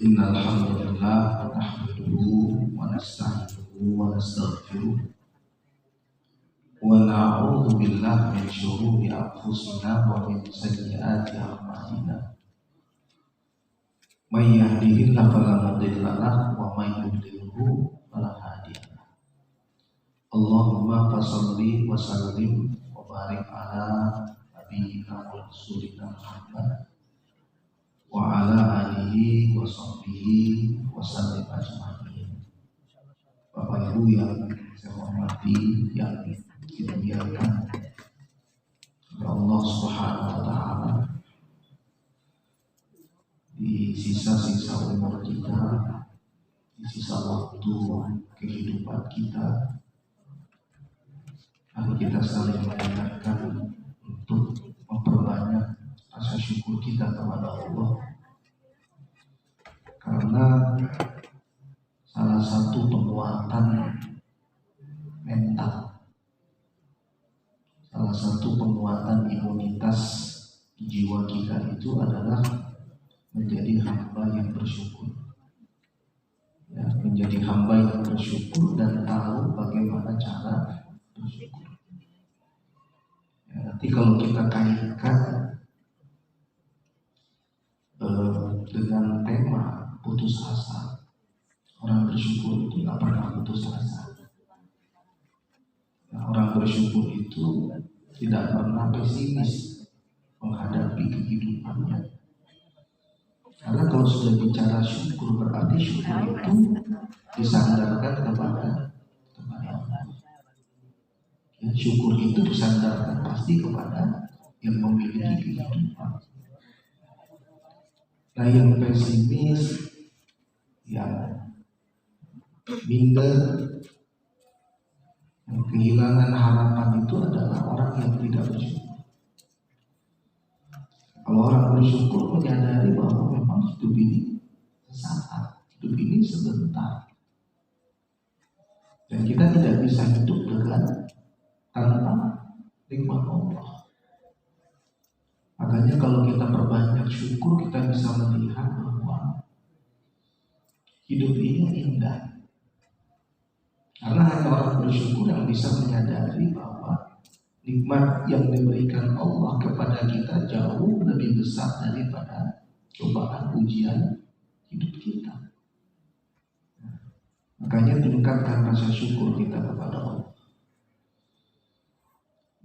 Innal hamdalillah nahmaduhu wa nasta'inuhu wa nastaghfiruh wa na'udzu billahi min shururi anfusina wa min sayyiati a'malina. May yahdihillahu fala mudilla lahu wa may yudlilhu fala hadiya lahu. Allahumma fasholli wa sallim wa barik ala nabiyyina wa rasulina Muhammad wa ala alihi wa sahbihi wa sallim ajma'in. Bapak Ibu yang saya hormati, yang dimuliakan oleh Allah Subhanahu wa taala, di sisa-sisa umur kita, di sisa waktu kehidupan kita, mari kita saling mengingatkan untuk memperbanyak rasa syukur kita kepada Allah, karena salah satu penguatan mental, salah satu penguatan imunitas jiwa kita itu adalah menjadi hamba yang bersyukur, ya, menjadi hamba yang bersyukur dan tahu bagaimana cara bersyukur. Ya, nanti kalau kita kaitkan dengan tema putus asa, orang bersyukur itu tidak pernah putus asa. Nah, orang bersyukur itu tidak pernah pesimis menghadapi kehidupannya. Karena kalau sudah bicara syukur, berarti syukur itu disandarkan kepada Allah. Ya, syukur itu disandarkan pasti kepada yang memiliki kehidupan. Nah, yang pesimis, yang minder, yang kehilangan harapan itu adalah orang yang tidak bersyukur. Kalau orang bersyukur menyadari bahwa memang hidup ini sesaat, hidup ini sebentar, dan kita tidak bisa hidup tanpa nikmat Allah. Makanya kalau kita perbanyak syukur, kita bisa melihat bahwa hidup ini indah. Karena hanya orang bersyukur yang bisa menyadari bahwa nikmat yang diberikan Allah kepada kita jauh lebih besar daripada cobaan ujian hidup kita. Makanya tingkatkan rasa syukur kita kepada Allah.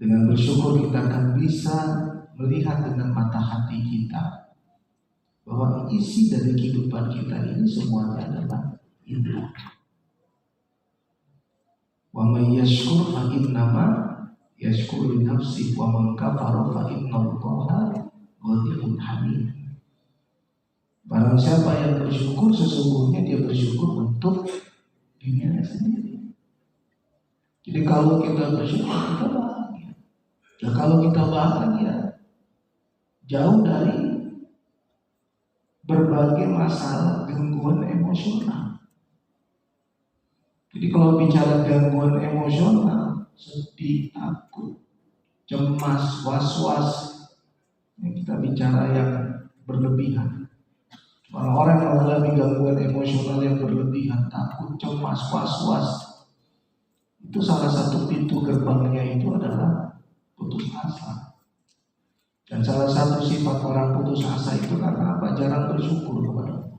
Dengan bersyukur kita akan bisa melihat dengan mata hati kita bahwa isi dari kehidupan kita ini semuanya adalah indah. Wa may yashkur fa innama yashkuru li nafsihi wa man kafara fa innallaha ghaniyyun hamid. Barang siapa yang bersyukur, sesungguhnya dia bersyukur untuk dirinya sendiri. Jadi kalau kita bersyukur, kita bahagia. Dan kalau kita bahagia, jauh dari berbagai masalah gangguan emosional. Jadi kalau bicara gangguan emosional, sedih, takut, cemas, was-was, kita bicara yang berlebihan. Orang-orang yang mengalami gangguan emosional yang berlebihan, takut, cemas, was-was, itu salah satu pintu gerbangnya itu adalah putus asa. Dan salah satu sifat orang putus asa itu karena apa? Jarang bersyukur kepada Allah.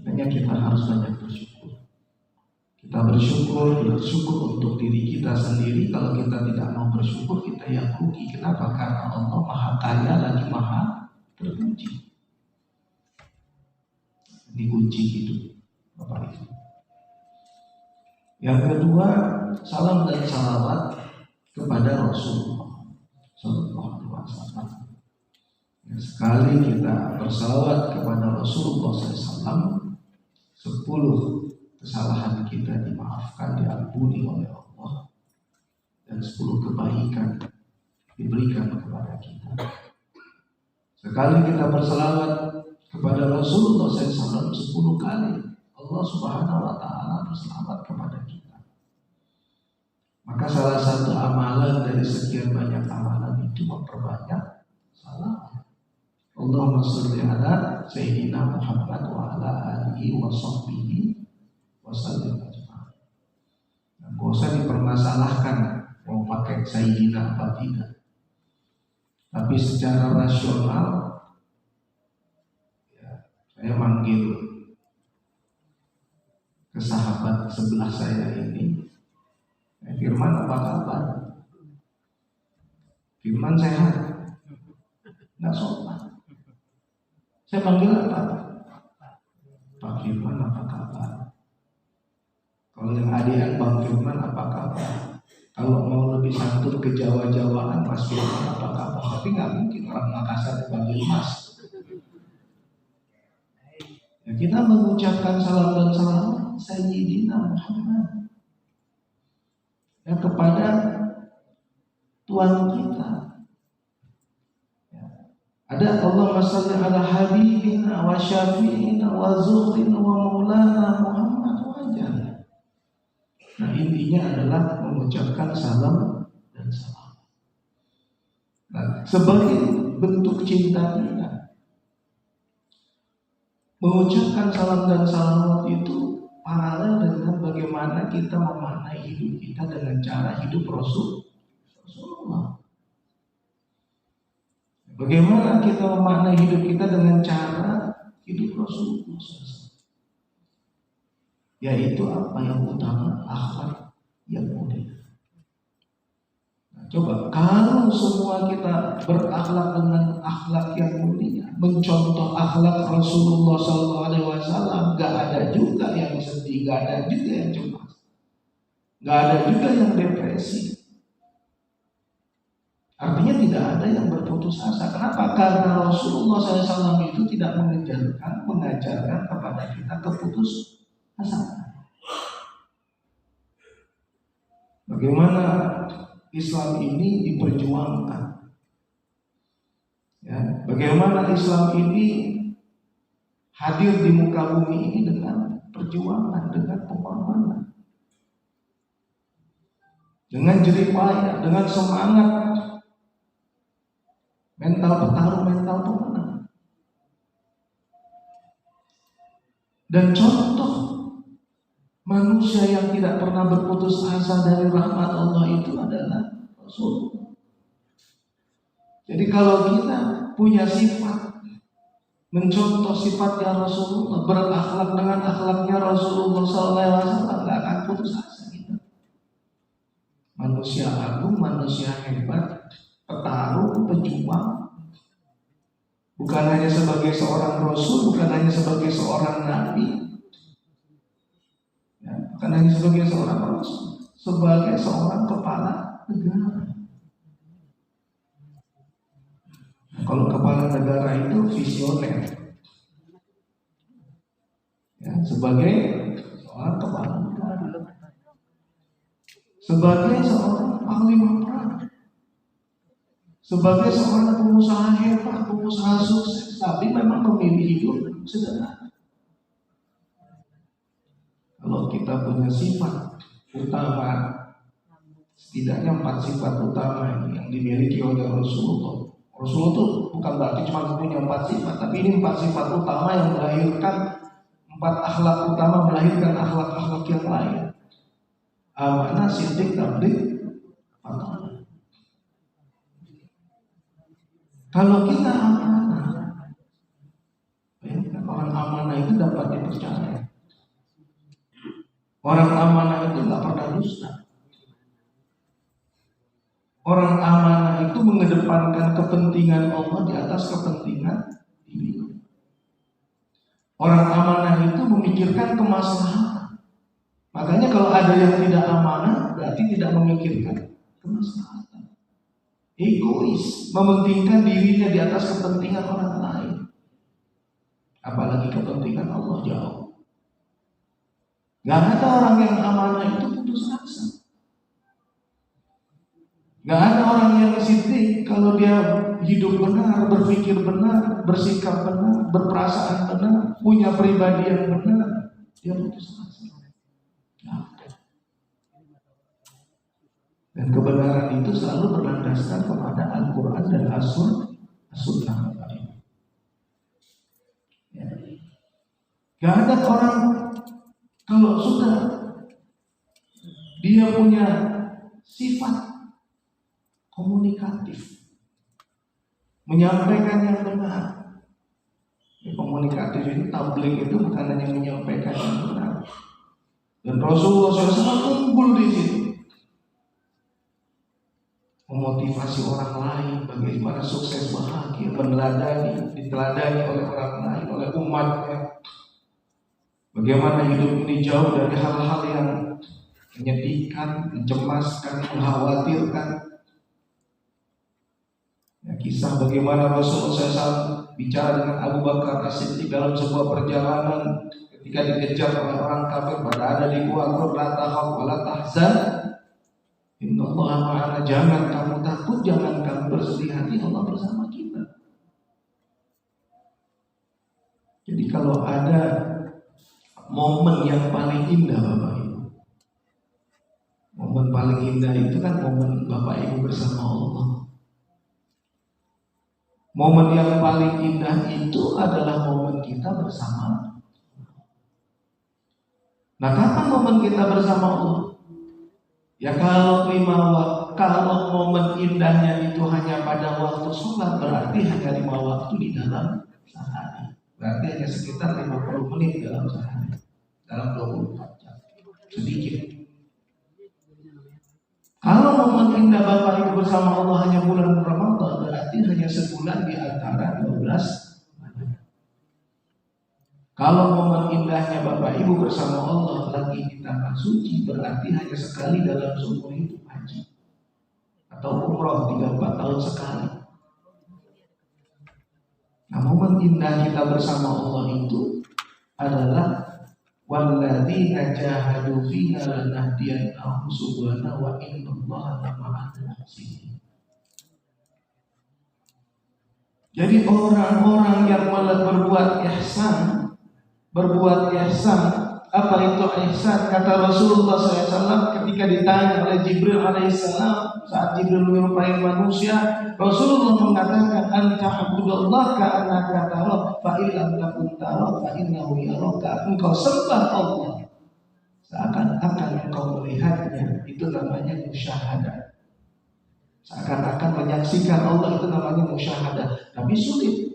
Makanya kita harus banyak bersyukur. Kita bersyukur untuk diri kita sendiri. Kalau kita tidak mau bersyukur, kita yang rugi. Kenapa? Karena Allah Maha Kaya lagi Maha Terpuji. Ini kunci hidup Bapak Ibu. Yang kedua, salam dan salawat kepada Rasulullah Sallallahu Alaihi Wasallam. Sekali kita bersalawat kepada Rasulullah SAW, 10 kesalahan kita dimaafkan, diampuni oleh Allah, dan 10 kebaikan diberikan kepada kita. Sekali kita bersalawat kepada Rasulullah SAW, 10 kali Allah Subhanahu Wa Taala bersalawat kepada kita. Maka salah satu amalan dari sekian banyak amalan itu memperbanyak salawat. Allahumma sholli ala Sayyidina Muhammad wa ala alihi wa sahbihi wa sallim ajma'in. Nggak usah dipermasalahkan mau pakai Sayyidina apa tidak. Tapi secara rasional, ya, saya manggil ke sahabat sebelah saya ini, Firman apa kabar? Firman sehat? Nggak sopan. Saya panggil apa? Pak Firman apa kabar? Kalau yang adian Bang Firman apa kabar? Kalau mau lebih santun ke Jawa-Jawaan Mas Firman apa kabar? Tapi nggak mungkin orang Makassar dipanggil Mas. Ya, kita mengucapkan salam dan salam Sayyidina Muhammad ya, kepada Tuhan kita. Ya. Ada Allahumma shalli ala habibina wa syafi'ina wa zuhrina wa maulana Muhammad wajah. Nah, intinya adalah mengucapkan salam dan salam. Nah, sebagai bentuk cinta kita, mengucapkan salam dan salawat itu paralel dengan bagaimana kita memaknai hidup kita dengan cara hidup Rasulullah. Bagaimana kita memaknai hidup kita dengan cara hidup Rasulullah, yaitu apa yang utama, akhlak yang mulia. Nah, coba kalau semua kita berakhlak dengan akhlak yang mulia, mencontoh akhlak Rasulullah SAW, gak ada juga yang sedih, gak ada juga yang cemas, gak ada juga yang depresi. Artinya tidak ada yang berputus asa. Kenapa? Karena Rasulullah SAW itu tidak mengajarkan kepada kita keputus asa. Bagaimana Islam ini diperjuangkan? Ya, bagaimana Islam ini hadir di muka bumi ini dengan perjuangan, dengan pengorbanan, dengan jerih payah, dengan semangat, mental petarung, mental pemenang. Dan contoh manusia yang tidak pernah berputus asa dari rahmat Allah itu adalah Rasul. Jadi kalau kita punya sifat mencontoh sifatnya Rasulullah, berakhlak dengan akhlaknya Rasulullah SAW, nggak akan putus asa kita. Manusia agung, manusia hebat, petarung, pejuang, bukan hanya sebagai seorang Rasul, bukan hanya sebagai seorang Nabi, ya, bukan hanya sebagai seorang Rasul, sebagai seorang kepala negara. Kalau kepala negara itu visioner, ya, sebagai seorang kepala negara, sebagai seorang panglima perang, sebagai seorang pengusaha hebat, pengusaha sukses, tapi memang memilih hidup sederhana. Kalau kita punya sifat utama, setidaknya 4 sifat utama ini yang dimiliki oleh Rasulullah. Rasulullah itu bukan berarti cuma punya 4 sifat, tapi ini 4 sifat utama yang melahirkan 4 akhlak utama, melahirkan akhlak-akhlak yang lain. Amanah, siddiq, tabligh, amanah. Kalau kita amanah, orang amanah itu dapat dipercaya. Orang amanah itu nggak pernah dusta. Orang amanah itu mengedepankan kepentingan Allah di atas kepentingan diri. Orang amanah itu memikirkan kemaslahatan. Makanya kalau ada yang tidak amanah, berarti tidak memikirkan kemaslahatan. Egois, mementingkan dirinya di atas kepentingan orang lain. Apalagi kepentingan Allah jauh. Gak ada orang yang amanah itu putus asa. Gak ada orang yang siddiq kalau dia hidup benar, berpikir benar, bersikap benar, berperasaan benar, punya pribadi yang benar, dia putus asa. Dan kebenaran itu selalu berlandaskan kepada Al-Quran dan As-Sunnah. Gak ada orang kalau sudah dia punya sifat komunikatif, menyampaikan yang benar. Komunikatif itu, tabligh itu bukan hanya menyampaikan yang benar. Dan Rasulullah SAW unggul di situ, memotivasi orang lain bagaimana sukses bahagia, diteladani oleh orang lain, oleh umatnya. Bagaimana hidup ini jauh dari hal-hal yang menyedihkan, mencemaskan, mengkhawatirkan. Ya, kisah bagaimana Rasulullah SAW bicara dengan Abu Bakar As-Siddiq dalam sebuah perjalanan ketika dikejar oleh orang kafir, pada ada di gua la takhaf wa la tahzan innallaha ma'ana, jangan kamu takut, jangan kamu bersedih hati, Allah bersama kita. Jadi kalau ada momen yang paling indah Bapak Ibu, momen paling indah itu kan momen Bapak Ibu bersama Allah. Momen yang paling indah itu adalah momen kita bersama. Nah, kapan momen kita bersama Allah? Ya kalau momen indahnya itu hanya pada waktu sholat, berarti hanya 5 waktu di dalam sehari. Berarti hanya sekitar 50 menit dalam sehari, dalam 24 jam. Sedikit. Kalau momen indah Bapak Ibu bersama Allah hanya bulan Ramadan, berarti hanya sebulan di antara 12 bulan. Kalau momen indahnya Bapak Ibu bersama Allah lagi di tanah suci, berarti hanya sekali dalam seumur hidup, haji atau umroh 3-4 tahun sekali. Nah, momen indah kita bersama Allah itu adalah walladzina jahadu fina lanahdiyannahum subulana wa innallaha lama'al muhsinin. Jadi orang-orang yang berbuat ihsan, apa itu ihsan? Kata Rasulullah SAW ketika ditanya oleh Jibril alaihissalam saat Jibril menyerupai manusia, Rasulullah mengatakan anta'budallaha ka'annaka tarahu fa illam takun tarahu fa innahu yaraka. Engkau sembah Allah seakan-akan engkau melihatnya, itu namanya musyahadah. Seakan-akan menyaksikan Allah, itu namanya musyahadah. Tapi sulit.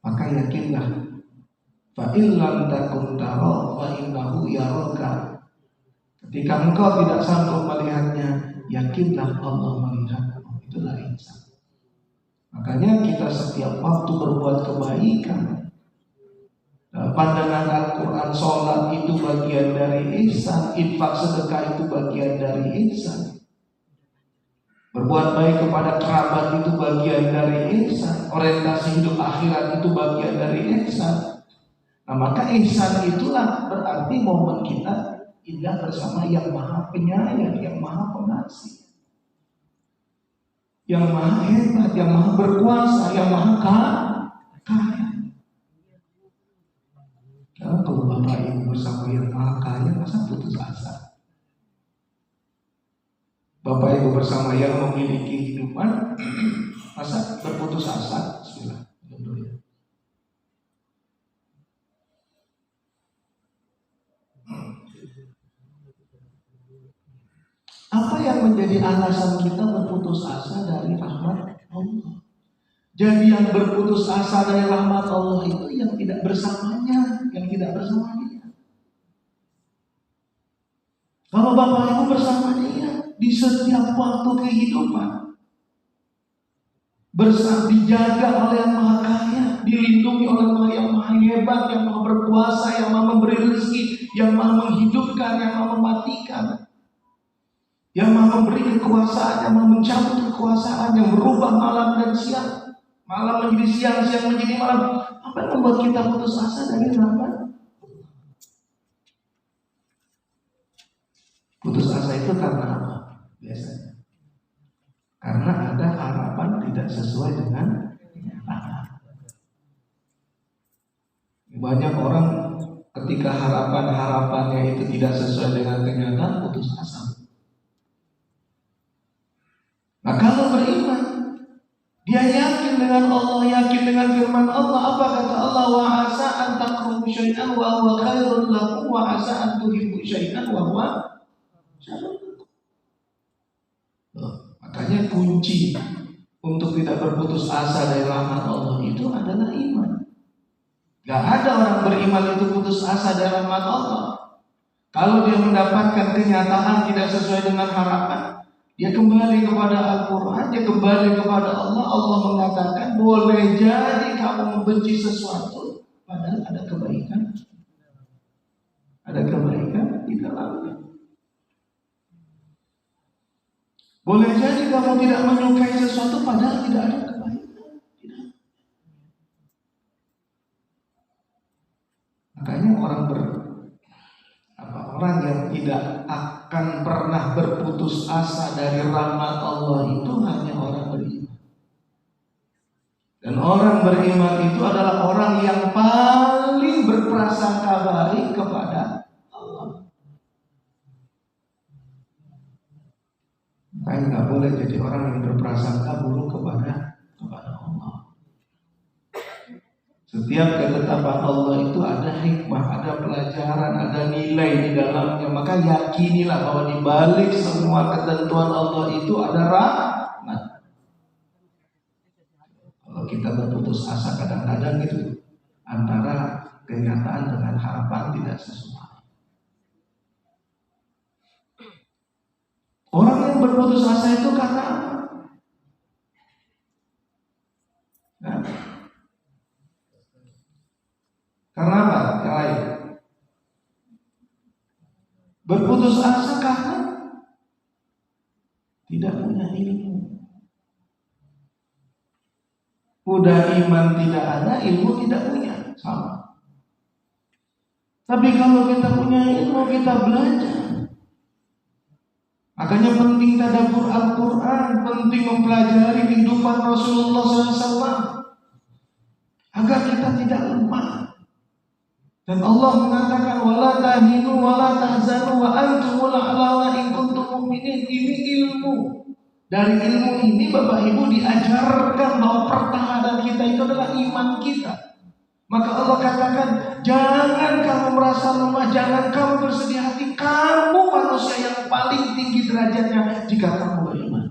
Maka yakinlah, fa illam takun tarahu fa innahu yaraka. Ketika engkau tidak sanggup melihatnya, yakinlah Allah melihatmu. Itulah ihsan. Makanya kita setiap waktu berbuat kebaikan. Pandangan Al-Quran, sholat itu bagian dari ihsan, infak sedekah itu bagian dari ihsan, berbuat baik kepada kerabat itu bagian dari ihsan, orientasi hidup akhirat itu bagian dari ihsan. Nah, maka ihsan itulah berarti momen kita indah bersama yang maha penyayang, yang maha pengasih, yang maha hebat, yang maha berkuasa, yang maha kaya. Karena kalau Bapak Ibu bersama yang maha kaya, masa putus asa? Bapak Ibu bersama yang memiliki kehidupan, masa berputus asa? Bismillah. Apa yang menjadi alasan kita berputus asa dari rahmat Allah? Jadi yang berputus asa dari rahmat Allah itu yang tidak bersamanya, yang tidak bersama Dia. Kalau Bapak Ibu bersama Dia di setiap waktu kehidupan, dijaga oleh yang maha kaya, dilindungi oleh yang maha hebat, yang maha berkuasa, yang maha memberi rezeki, yang maha menghidupkan, yang maha mematikan, yang maha memberi kekuasaan, yang maha mencabut kekuasaan, yang merubah malam dan siang, malam menjadi siang, siang menjadi malam. Apa yang membuat kita putus asa dari rahmat? Putus asa itu karena apa? Biasanya karena ada harapan tidak sesuai dengan kenyataan. Banyak orang ketika harapannya itu tidak sesuai dengan kenyataan, putus asa. Nah, kalau beriman, dia yakin dengan Allah, yakin dengan firman Allah. Apa kata Allah? Wa asa an takrahu syai'an wa huwa khairun lakum wa asa an tuhibbu syai'an wa huwa syarrun lakum. Makanya kunci untuk tidak berputus asa dari rahmat Allah itu adalah iman. Gak ada orang beriman itu putus asa dari rahmat Allah. Kalau dia mendapatkan kenyataan tidak sesuai dengan harapan, dia kembali kepada Al-Quran, dia kembali kepada Allah. Allah mengatakan boleh jadi kamu membenci sesuatu, padahal ada kebaikan. Ada kebaikan di dalamnya. Boleh jadi kamu tidak menyukai sesuatu, padahal tidak ada kebaikan. Makanya orang yang tidak akan pernah berputus asa dari rahmat Allah itu hanya orang beriman. Dan orang beriman itu adalah orang yang paling berprasangka baik kepada Allah. Makanya nggak boleh jadi orang yang berprasangka buruk kepada Allah. Setiap ketetapan Allah itu ada hikmah, ada pelajaran, ada nilai di dalamnya. Maka yakinilah bahwa di balik semua ketentuan Allah itu ada rahmat. Kalau kita berputus asa kadang-kadang itu antara kenyataan dengan harapan tidak sesuai. Orang yang berputus asa itu karena apa? Nah, karena apa? Yang lain. Berputus asa karena tidak punya ilmu. Udah iman tidak ada, ilmu tidak punya. Sama. Tapi kalau kita punya ilmu, kita belajar. Makanya penting tadabbur Al-Quran, penting mempelajari kehidupan Rasulullah SAW agar kita tidak lemah. Dan Allah mengatakan wala tahinu wala tahzanu wa antumul a'launa in kuntum mu'minin. Ini ilmu. Dari ilmu ini Bapak Ibu diajarkan bahwa pertahanan kita itu adalah iman kita. Maka Allah katakan jangan kamu merasa lemah, jangan kamu bersedih hati. Kamu manusia yang paling tinggi derajatnya jika kamu beriman.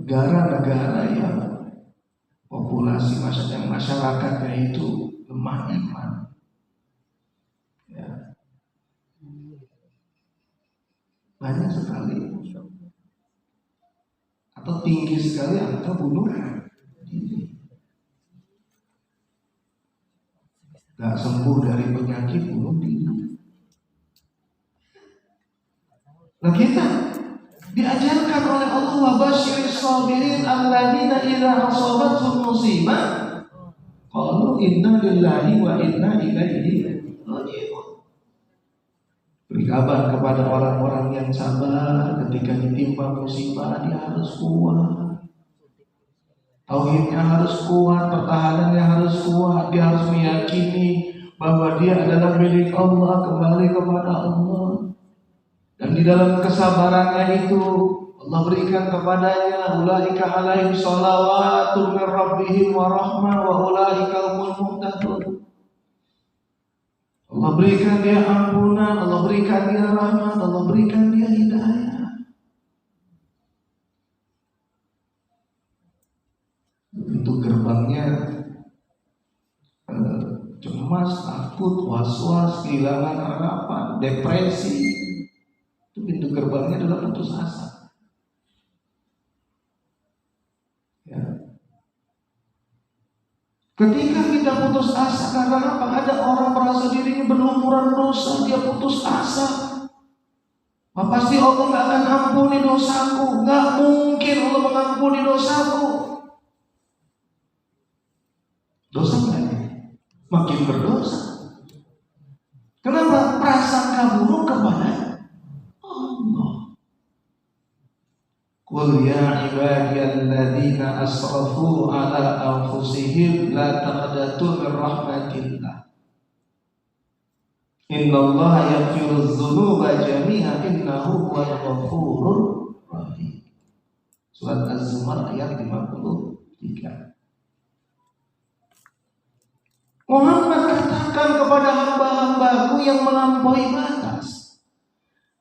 Negara-negara yang populasi masyarakatnya itu lemah iman, ya, banyak sekali atau tinggi sekali angka bunuh diri. Gak sembuh dari penyakit bunuh diri. Nah kita diajarkan oleh Allah wa basyiris sabirin alladzina idza asabatuhum musibah qalu inna lillahi wa inna ilaihi raji'un. Beri kabar kepada orang-orang yang sabar ketika ditimpa musibah, dia harus kuat. Tauhidnya harus kuat, pertahanannya harus kuat. Dia harus meyakini bahwa dia adalah milik Allah, kembali kepada Allah. Dan di dalam kesabarannya itu Allah berikan kepadanya ulaika alaihim shalawatun min rabbihim wa rahmah wa ulaika humul muhtadun. Allah berikan dia ampunan, Allah berikan dia rahmat, Allah berikan dia hidayah. Pintu gerbangnya cemas, takut, was-was, kehilangan harapan, depresi. Itu pintu gerbangnya adalah putus asa. Ya. Ketika kita putus asa karena apa? Ada orang merasa dirinya berlumuran dosa, dia putus asa. Pasti Allah gak akan ampuni dosaku. Gak mungkin Allah mengampuni dosaku. Dosa gak? Makin berdosa. Kenapa? Prasangka buruk kepada Allah. Qul ya ibadiyalladzina asrafu ala anfusihim la taqnatu min rahmatillah. Innallaha yaghfiru dzunuba jami'a innahu huwal ghafurur rahim. Surat Az-Zumar ayat 53. Muhammad katakan kepada hamba-hambaku yang melampaui batas,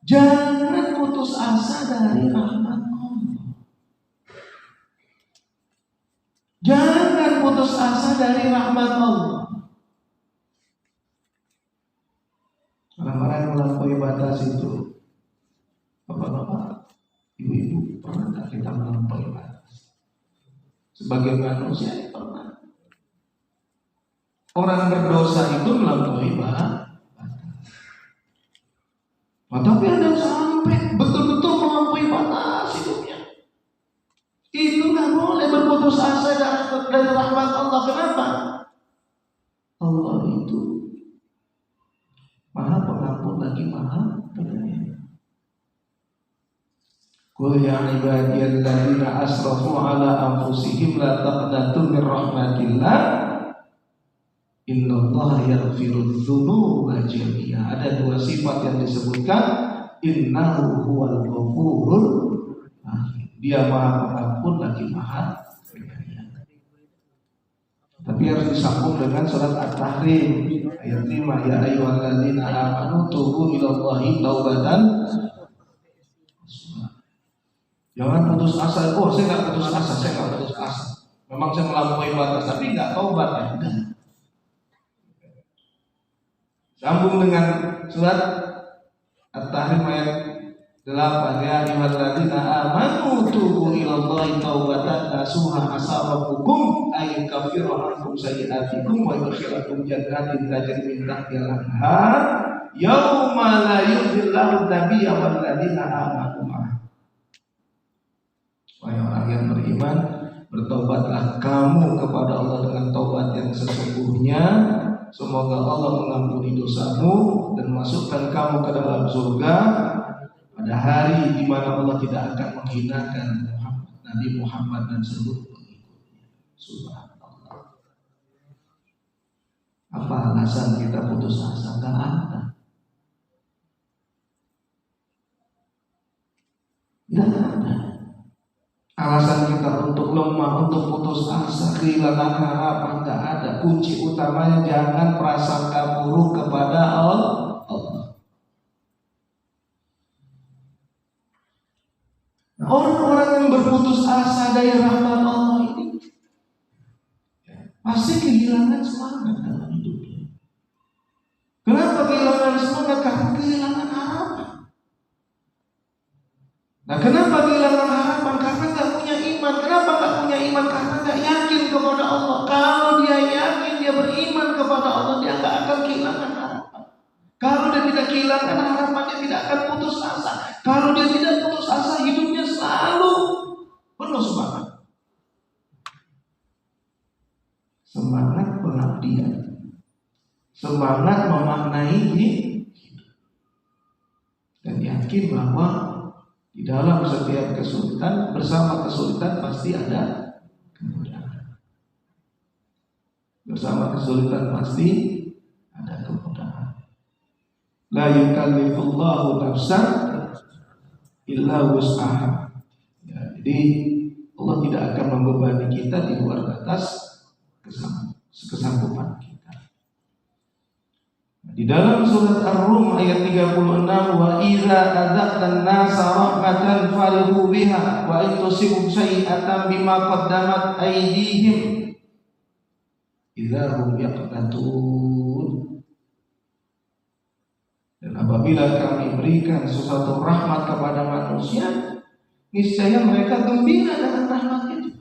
jangan putus asa dari rahmat Allah. Jangan putus asa dari rahmat Allah. Orang-orang yang melampaui batas itu, bapak-bapak, ibu-ibu, pernah tak kita melampaui batas? Sebagai manusia pernah. Orang berdosa itu melampaui batas. Tapi ada yang sampai betul-betul melampaui batas hidupnya. Itu nggak boleh berputus asa dari rahmat Allah. Kenapa? Allah itu Maha Pengampun lagi Maha Penyayang. Qul ya ibadiyalladzina asrafu ala anfusihim la taqnatu min rahmatillah innallaha yaghfirudz dzunuba jami'a. Ada dua sifat yang disebutkan, innahu huwal ghafurur rahim. Dia Maha Pengampun lagi Maha Penyayang. Tapi harus disambung dengan surat At-Tahrim ayat 5, ya ayyuhalladzina amanu tubu ilallahi taubatan. Jangan putus asa. Oh, saya nggak putus asa. Memang saya melampaui batas, tapi nggak taubat ya. Enggak. Sambung dengan surat At-Tahrim ayat 8, ya ayyuhalladzina amanu tubu ilallahi taubatan nasuha asa rabbukum ay yukaffiru ankum sayyi'atikum wa yudkhilakum jannatin tajri min tahtiha al-anhar yauma la yuhillahu nabiyya wal ladzina amanu ma'ah. Wahai orang yang beriman, bertobatlah kamu kepada Allah dengan taubat yang sesungguhnya. Semoga Allah mengampuni dosamu dan masukkan kamu ke dalam surga pada hari di mana Allah tidak akan menghinakan Nabi Muhammad dan seluruh pengikutnya. Subhanallah. Apa alasan kita putus asa? Gak ada. Gak ada. Alasan kita untuk lemah, untuk putus asa, kehilangan harapan, gak ada. Kunci utamanya jangan prasangka buruk kepada Allah. Orang-orang yang berputus asa dari rahmat Allah ini pasti kehilangan semangat dalam hidupnya. Kenapa kehilangan semangat? Karena kehilangan harapan. Nah, kenapa kehilangan harapan? Karena gak punya iman. Kenapa gak punya iman? Karena gak yakin kepada Allah. Kalau dia yakin, dia beriman kepada Allah, dia gak akan kehilangan harapan. Kalau dia tidak kehilangan harapan, dia tidak akan putus asa. Kalau dia tidak putus asa, hidupnya selalu penuh semangat. Semangat pengabdian, semangat memaknai hidup, dan yakin bahwa di dalam setiap kesulitan, bersama kesulitan pasti ada kemudahan. Bersama kesulitan pasti ada kemudahan. La yukallifullahu nafsan illa wus'aha. Ya, jadi Allah tidak akan membebani kita di luar batas kesanggupan kita. Di dalam surat Ar-Rum ayat 36, wa idza adzaqtan nasa rahmatan farihu biha wa in tusibhum sayi'atan bima qaddamat aydihim idza hum yaqnatun. Dan apabila kami berikan sesuatu rahmat kepada manusia, niscaya mereka gembira dengan rahmat itu.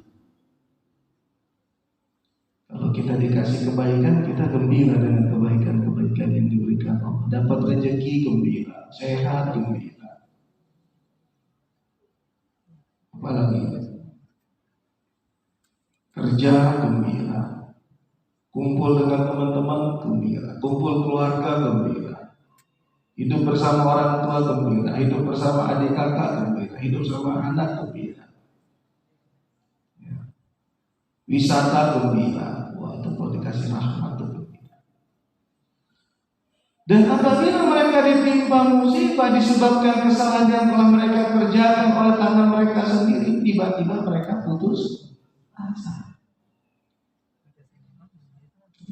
Kalau kita dikasih kebaikan, kita gembira dengan kebaikan-kebaikan yang diberikan Allah. Dapat rezeki, gembira. Sehat, gembira. Apalagi kerja, gembira. Kumpul dengan teman-teman, gembira. Kumpul keluarga, gembira. Hidup bersama orang tua, gembira. Hidup bersama adik kakak, gembira. Hidup sama anak, gembira. Wisata, gembira. Wah, itu kalau dikasih rahmat itu gembira. Dan apabila mereka ditimpa musibah disebabkan kesalahan yang telah mereka kerjakan oleh tangan mereka sendiri, tiba-tiba mereka putus asa.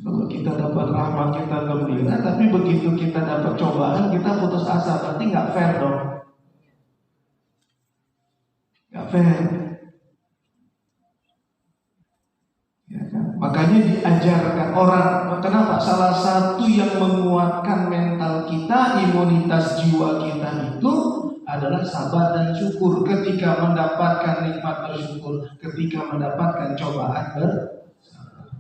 Kalau kita dapat rahmat kita gembira, tapi begitu kita dapat cobaan kita putus asa, berarti nggak fair dong. Nggak fair. Ya kan? Makanya diajarkan orang. Kenapa? Salah satu yang menguatkan mental kita, imunitas jiwa kita itu adalah sabar dan syukur. Ketika mendapatkan nikmat bersyukur, ketika mendapatkan cobaan bersabar.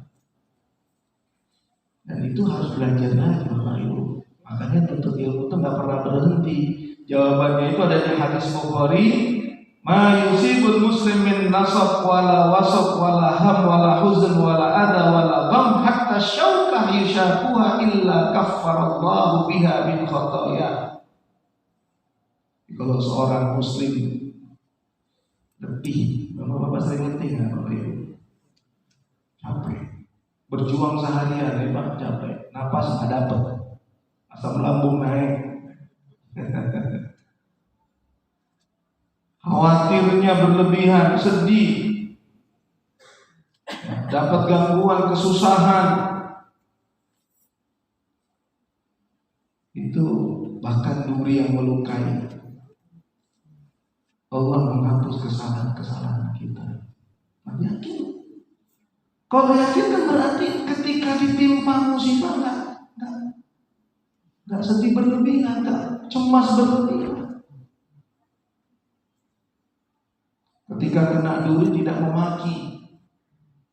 Dan itu harus belajar lagi Bapak Ibu. Makanya tuntut ilmu itu nggak pernah berhenti. Jawabannya itu ada di hadis Bukhari. Ma yusibul muslim min nasab wala wasab wala ham wala huzn wala adha wala gham hatta syaukah yushakuha illa kaffarallahu biha min khataya. Kalau seorang muslim letih, Bapak sering letih nggak Bapak Ibu? Capek, berjuang seharian, hebat capek, napas nggak dapat, asam lambung naik. Khawatirnya berlebihan, sedih, dapat gangguan, kesusahan, itu bahkan duri yang melukai. Allah menghapus kesalahan-kesalahan kita. Nah, yakin? Kalau yakin kan berarti ketika ditimpa musibah nggak sedih berlebihan, nggak cemas berlebihan. Ketika kena duri tidak memaki.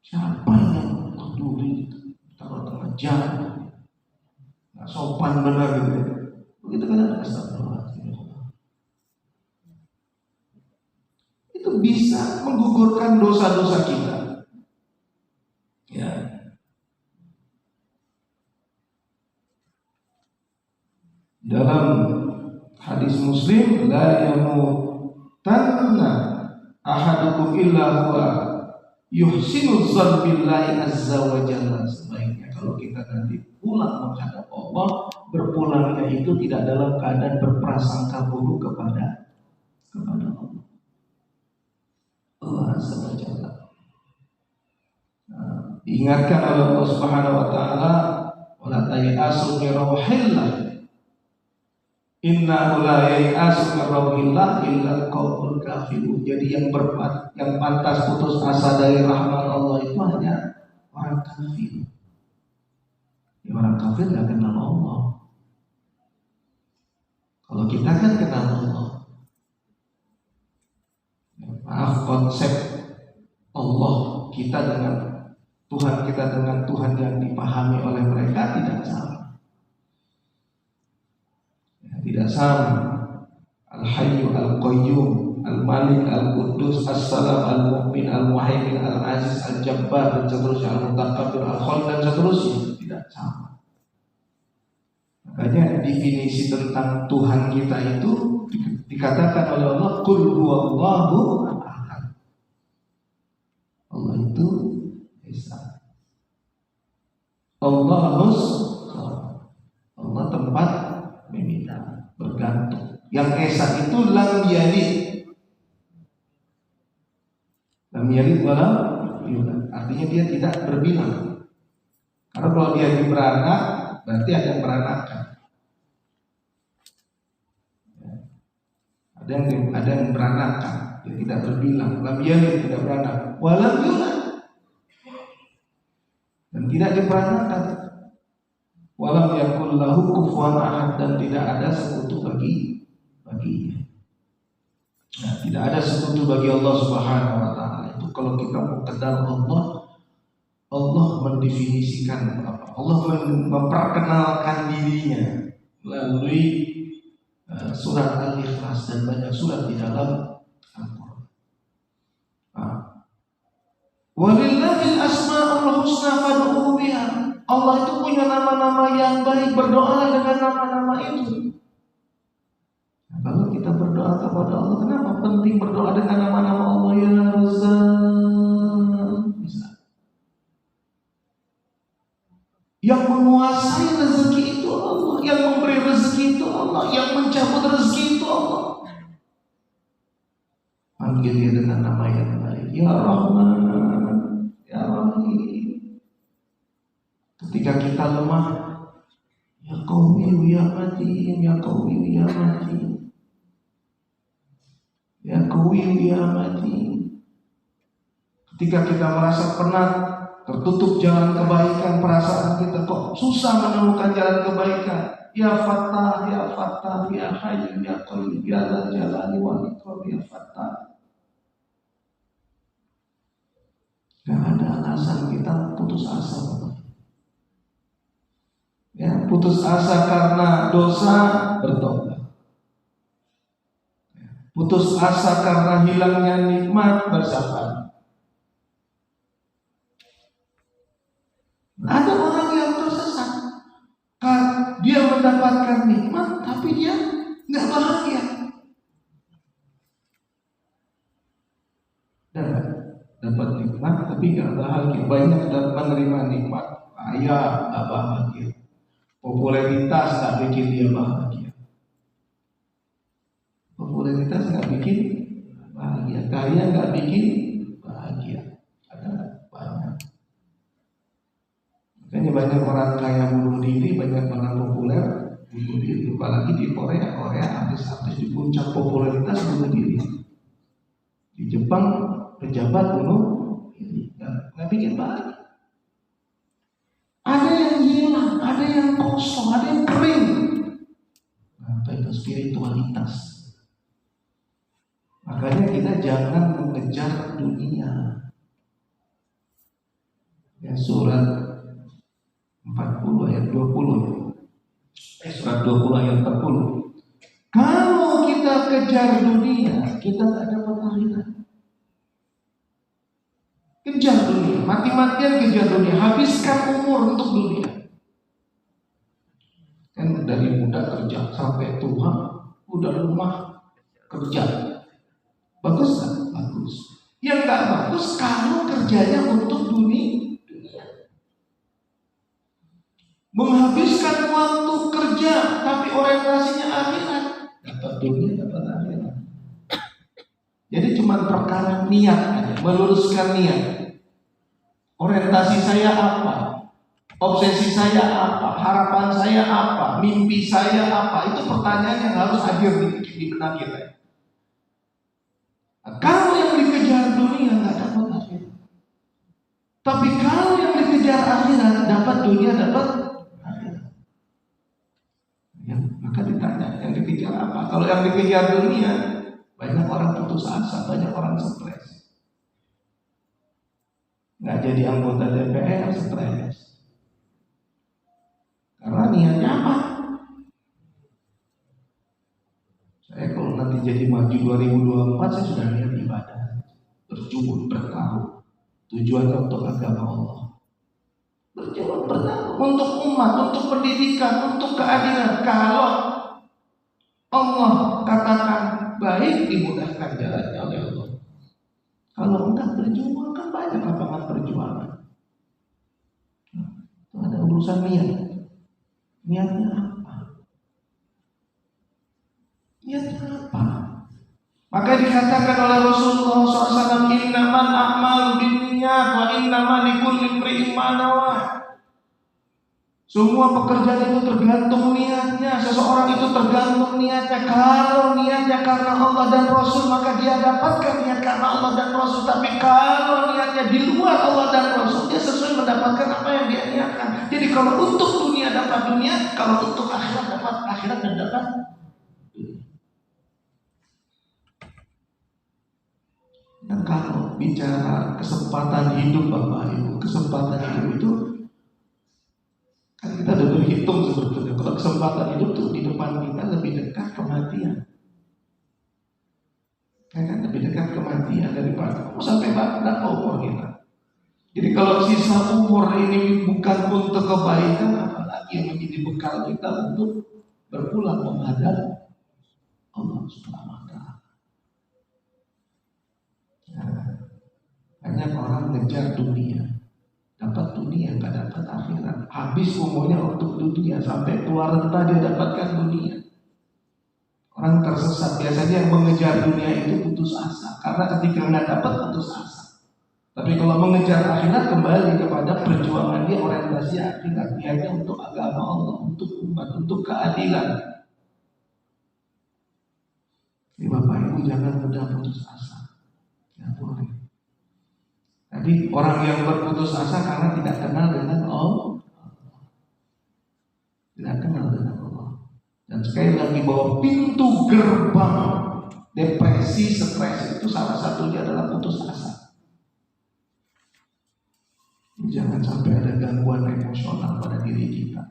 Siapa yang duri taruh tengah jalan? Nggak sopan benar gitu. Begitu kan ada astagfirullahaladzim. Itu bisa menggugurkan dosa-dosa kita. Ya. Dalam hadis Muslim, la yamutanna ahadukum illa huwa yuhsinu dzan billahi azza wa jalla. Sebaiknya kalau kita nanti pulang menghadap Allah, berpulangnya itu tidak dalam keadaan berprasangka buruk kepada Allah. Allah azza wa jalla. Diingatkan oleh Allah Subhanahu wa taala, wala tayasu min rauhillah. Inna la yai'asu min rauhillah illa al-qaumul kafirun. Jadi yang pantas putus asa dari rahmat Allah itu hanya orang kafir. Ya, orang kafir enggak kenal Allah. Kalau kita kan kenal Allah. Maaf, konsep Allah kita dengan Tuhan kita dengan Tuhan yang dipahami oleh mereka tidak sama. Tidak sama. Al-Hayyu Al-Qayyum, Al-Malik Al-Quddus, As-Salam Al-Mu'min Al-Muhaimin Al-Aziz Al-Jabbar dan seterusnya, Al-Mutakabbir Al-Khaliq dan seterusnya, tidak sama. Makanya definisi tentang Tuhan kita itu dikatakan oleh Allah, Qul huwallahu ahad. Allah itu Esa. Allahus Allah tempat meminta, bergantung. Yang Esa itu lam yalid. Lam yalid walam yulad. Artinya dia tidak berbilang. Karena kalau dia beranak, berarti ada yang beranakan. Ada yang beranakan, dia tidak berbilang. Lam yalid, tidak beranak. Walam yulad. Dan tidak diperanakan. Walam yakul lahu kufuwan ahad, dan tidak ada sekutu baginya. Nah, tidak ada sekutu bagi Allah Subhanahu wa taala. Itu kalau kita mau kenal Allah mendefinisikan apa? Allah memperkenalkan dirinya melalui surat Al-Ikhlas dan banyak surat di dalam Al-Qur'an. Walillahil asmaul husna fad'uhu biha. Allah itu punya nama-nama yang baik, berdoa dengan nama-nama itu. Nah, kalau kita berdoa kepada Allah, kenapa penting berdoa dengan nama-nama Allah? Ya Razzaq. Bisa. Yang menguasai rezeki itu Allah. Allah, yang memberi rezeki itu Allah, yang mencabut rezeki itu Allah. Panggil dia dengan nama yang baik, Ya Rahman, Ya Rahim. Ketika kita lemah, Ya Qawi Ya Matin, Ya Qawi Ya Matin, Ya Qawi Ya Matin. Ketika kita merasa penat, tertutup jalan kebaikan, perasaan kita kok susah menemukan jalan kebaikan, Ya Fattah, Ya Fattah, Ya Hayy, Ya Qayyum, Ya Dzal Jalali wal Ikram, Ya Fattah. Gak ada alasan kita putus asa, Bapak. Ya, putus asa karena dosa, bertobat. Putus asa karena hilangnya nikmat, bersabar. Ada orang yang tersesat, dia mendapatkan nikmat, tapi dia nggak bahagia. Dan dapat nikmat, tapi nggak bahagia. Banyak dapat menerima nikmat, kaya nggak bahagia. Popularitas nggak bikin dia bahagia. Popularitas nggak bikin bahagia. Kaya nggak bikin bahagia. Ada banyak. Makanya banyak orang kaya bunuh diri, banyak orang populer bunuh diri. Apalagi di Korea, artis-artis di puncak popularitas bunuh diri. Di Jepang pejabat bunuh diri, nggak bikin bahagia. Ada yang hilang, ada yang kosong, ada yang kering. Apa itu spiritualitas? Makanya kita jangan mengejar dunia. Ya, surat 40 ayat 20. Surat 20 ayat 40. Kalau kita kejar dunia, kita tak dapat akhirat. Kejar dunia, mati-matian kejar dunia, habiskan umur untuk dunia. Kan dari muda kerja sampai tua, udah rumah kerja. Bagus tak? Bagus. Yang gak bagus kalau kerjanya untuk dunia. Menghabiskan waktu kerja, tapi orientasinya akhirat. Dapat dunia, dapat akhirat. Jadi cuma perkara niat aja, meluruskan niat. Orientasi saya apa? Obsesi saya apa? Harapan saya apa? Mimpi saya apa? Itu pertanyaan yang harus hadir di benak kita. Nah, kalau yang dikejar dunia nggak dapat akhirat. Tapi kalau yang dikejar akhirat, dapat dunia, dapat akhirat. Ya, maka ditanya yang dikejar apa? Kalau yang dikejar dunia, banyak orang putus asa, banyak orang stres. Nggak jadi anggota DPR, stres. Karena niatnya apa? Saya kalau nanti jadi maju 2024, saya sudah niat ibadah, berjuang, bertaruh. Tujuannya untuk agama Allah. Berjuang, bertaruh untuk umat, untuk pendidikan, untuk keadilan. Kalau Allah katakan baik, dimudahkan jalannya oleh Allah. Kalau enggak, berjuang, kan banyak lapangan perjuangan. Itu ada urusan niat. Niatnya apa? Niatnya apa? Maka dikatakan oleh Rasulullah SAW, innamal a'malu binniyat wa innamal likulli imri'in ma nawa. Semua pekerjaan itu tergantung niatnya. Seseorang itu tergantung niatnya. Kalau niatnya karena Allah dan Rasul, maka dia dapatkan niat karena Allah dan Rasul. Tapi kalau niatnya di luar Allah dan Rasul, dia sesuai mendapatkan apa yang dia niatkan. Jadi kalau untuk dunia dapat dunia, kalau untuk akhirat dapat akhirat dan dapat dunia. Dan kalau bicara kesempatan hidup, Bapak Ibu, kesempatan hidup itu kan kita udah berhitung sebetulnya. Kalau kesempatan hidup tuh di depan kita lebih dekat kematian. Kan lebih dekat kematian daripada sampai berapa umur kita. Jadi kalau sisa umur ini bukan untuk kebaikan, apalagi yang menjadi bekal kita untuk berpulang menghadap Allah Subhanahu wa Ta'ala. Banyak orang ngejar dunia, dapat dunia, nggak dapat akhirat. Habis umurnya untuk dunia, sampai keluar renta dia dapatkan dunia. Orang tersesat biasanya yang mengejar dunia itu putus asa, karena ketika nggak dapat putus asa. Tapi kalau mengejar akhirat kembali kepada perjuangan dia, orientasi akhirat, niatnya untuk agama Allah, untuk umat, untuk keadilan. Jadi Bapak Ibu jangan mudah putus asa, tidak boleh. Jadi orang yang berputus asa karena tidak kenal dengan Allah, tidak kenal dengan Allah. Dan sekali lagi bahwa pintu gerbang depresi, stres itu salah satunya adalah putus asa. Jangan sampai ada gangguan emosional pada diri kita.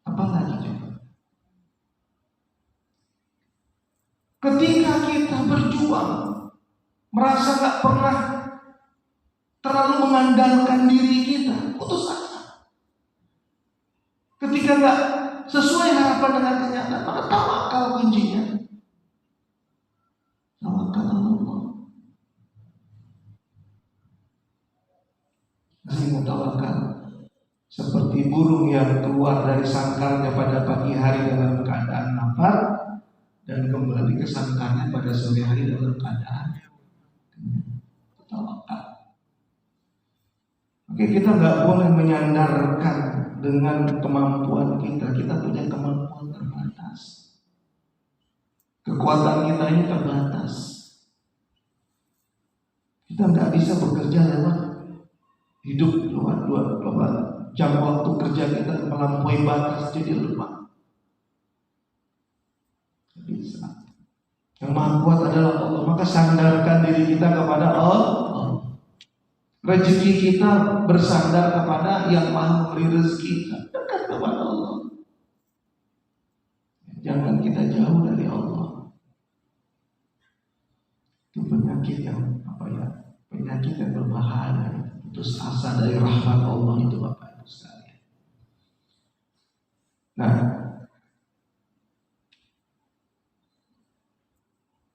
Apalagi coba? Ketika kita berjuang, merasa gak pernah terlalu mengandalkan diri kita, putus asa. Ketika gak sesuai harapan dengan kenyataan, maka tawakal kuncinya. Tawakal Allah. Tawakal seperti burung yang keluar dari sangkarnya pada pagi hari dalam keadaan lapar dan kembali ke sangkarnya pada sore hari dalam keadaan tawakal. Oke, kita nggak boleh menyandarkan dengan kemampuan kita. Kita punya kemampuan terbatas. Kekuatan kita ini terbatas. Kita nggak bisa bekerja lewat hidup lewat jam waktu kerja kita melampaui batas jadi lemah. Bisa. Yang maha kuat adalah Allah. Maka sandarkan diri kita kepada Allah. Rezeki kita bersandar kepada yang maha memberi rezeki. Dekat kepada Allah. Jangan kita jauh dari Allah. Itu penyakit yang penyakit yang berbahaya. Putus asa dari rahmat Allah itu Bapak Ibu sekalian. Nah,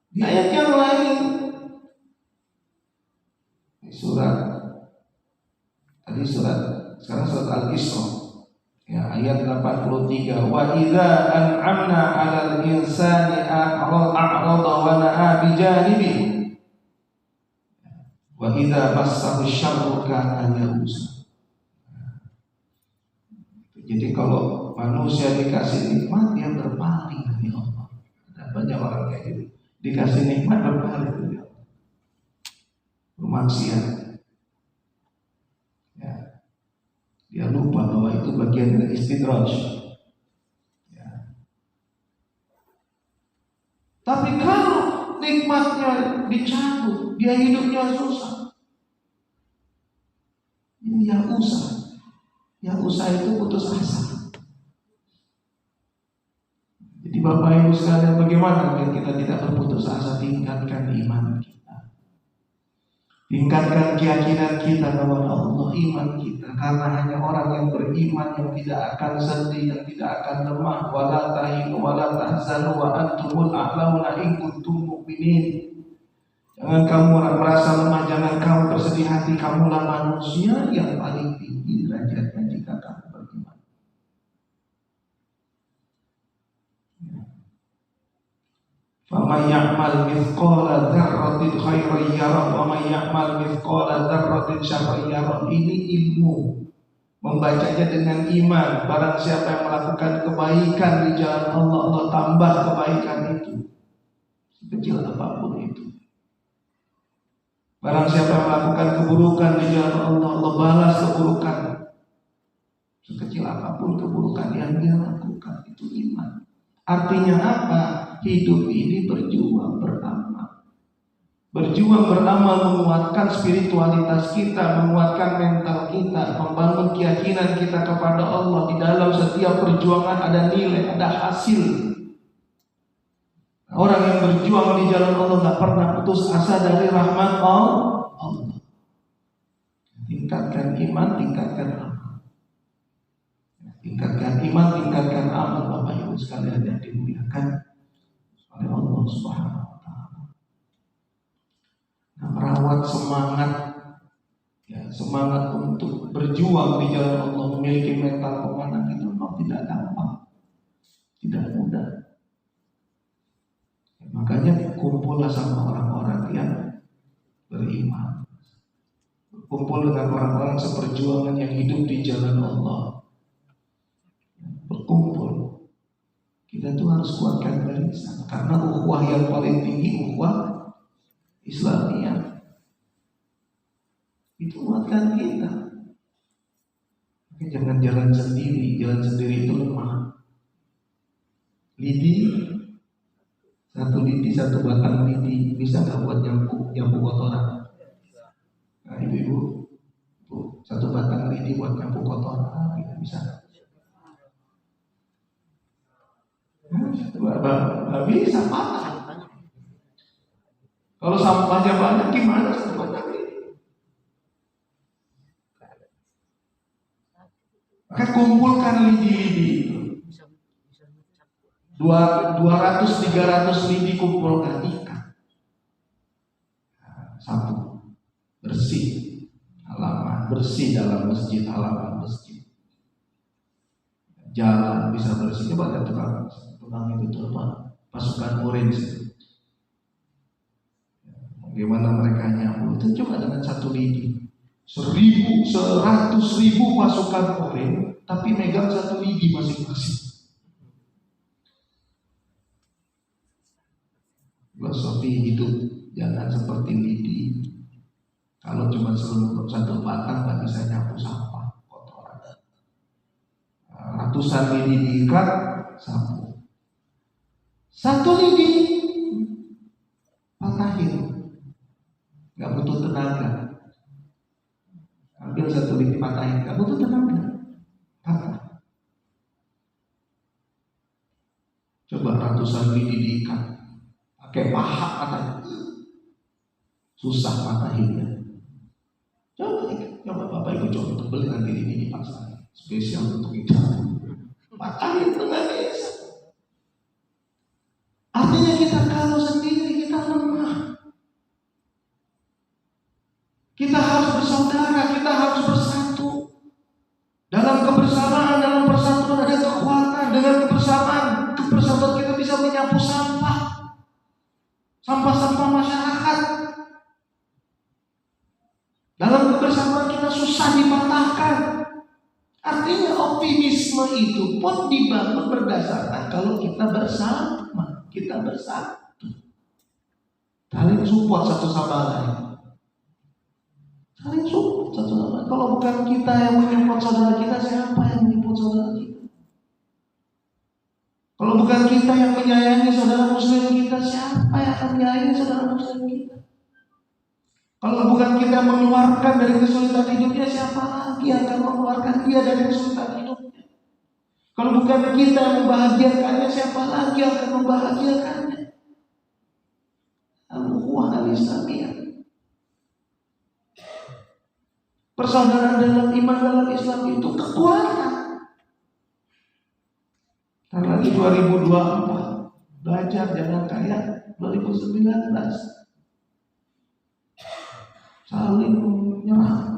di ayat yang lain, sekarang surat Al-Isra, ya, ayat 83. Wa idza an'amna 'alal insani a'rada wa na'a bi janibihi. Wa idza massahu syarru kana ya'usa. Jadi kalau manusia dikasih nikmat dia berpaling dari Allah. Ada banyak orang kayak gitu. Dikasih nikmat berpaling dari Allah. Bermaksiat. Ya. Dia lupa bahwa itu bagian dari istidraj. Ya. Tapi kalau nikmatnya dicabut, dia hidupnya susah. Ini yang usah. Yang usah itu putus asa. Jadi Bapak Ibu sekalian, bagaimana agar kita tidak berputus asa? Tingkatkan iman kita. Tingkatkan keyakinan kita kepada Allah, iman kita. Karena hanya orang yang beriman yang tidak akan sedih, yang tidak akan lemah. Wala tahinu wala tahzanu wa antumul a'launa in kuntum mu'minin. Jangan kamu merasa lemah, jangan kamu bersedih hati. Kamulah manusia yang paling tinggi derajatnya jika kamu beriman. Faman ya'mal mithqala dzarratin khairan yarah wa man ya'mal mithqala dzarratin syarran yarah. Ini ilmu, membacanya dengan iman. Barang siapa yang melakukan kebaikan di jalan Allah, Allah tambah kebaikan itu, sekecil apapun itu. Barang siapa yang melakukan keburukan di jalan Allah, Allah balas keburukan, sekecil apapun keburukan yang dia lakukan. Itu iman. Artinya apa? Hidup ini berjuang beramal. Berjuang beramal menguatkan spiritualitas kita, menguatkan mental kita, membangun keyakinan kita kepada Allah. Di dalam setiap perjuangan ada nilai, ada hasil. Orang yang berjuang di jalan Allah gak pernah putus asa dari rahmat Allah. Tingkatkan iman, tingkatkan amal. Tingkatkan iman, tingkatkan amal Bapak Ibu sekalian yang dimuliakan oleh Allah Subhanahu wa taala. Nah, merawat semangat semangat untuk berjuang di jalan Allah, memiliki mental pemenang itu memang tidak gampang, tidak mudah. Makanya kumpullah sama orang-orang yang beriman, kumpul dengan orang-orang seperjuangan yang hidup di jalan Allah. Berkumpul, kita tuh harus kuatkan barisan, karena ukhuwah yang paling tinggi ukhuwah Islamiyah. Itu kuatkan kita. Oke, jangan jalan sendiri itu lemah. Lidi, satu lidi, satu batang lidi bisa nggak buat nyapu kotoran? Nah, ibu-ibu, satu batang lidi buat nyapu kotoran, bisa nggak? Nggak bisa, patah. Kalau sampahnya banyak gimana satu batang lidi? Maka kumpulkan lidi-lidi itu. 200-300 lidi kumpulkan ikan. Satu, bersih halaman, bersih dalam masjid, halaman masjid. Jalan bisa bersih. Coba lihat tukang itu tuh apa? Pasukan orange. Bagaimana mereka nyapu itu coba dengan satu lidi. 100.000 pasukan orange, tapi megang satu lidi masing-masing. Filosofi hidup jangan seperti lidi. Kalau cuma satu batang nggak bisa nyapu sampah kotoran. Ratusan lidi diikat sapu. Satu lidi patahin, nggak butuh tenaga. Ambil satu lidi patahin, nggak butuh tenaga. Patah. Coba ratusan lidi diikat, pakai paha katanya, susah patahinnya. Coba Bapak Ibu coba untuk beli nanti ini di pasar spesial untuk itu. Patahin itu nggak bisa. Artinya kita kalau sendiri kita lemah. Kita harus bersaudara, kita harus bersatu. Dalam kebersamaan, dalam persatuan ada kekuatan. Dengan kebersamaan kita bisa menyapu sampah masyarakat. Dalam kebersamaan kita susah dipatahkan. Artinya optimisme itu pun dibangun berdasarkan kalau kita bersama, kita bersatu, saling support satu sama lain. Saling support satu sama lain. Kalau bukan kita yang menyupport saudara kita, siapa yang menyupport saudara kita? Kalau bukan kita yang menyayangi saudara muslim kita, siapa yang akan menyayangi saudara muslim kita? Kalau bukan kita mengeluarkan dari kesulitan hidupnya, siapa lagi yang akan mengeluarkan dia dari kesulitan hidupnya? Kalau bukan kita yang membahagiakannya, siapa lagi yang akan membahagiakannya? Al-Ukhuwah Al-Islamiyah. Persaudaraan dalam iman, dalam Islam itu kekuatan. Karena lagi 2024, belajar jangan kayak 2019. Saling menyerang.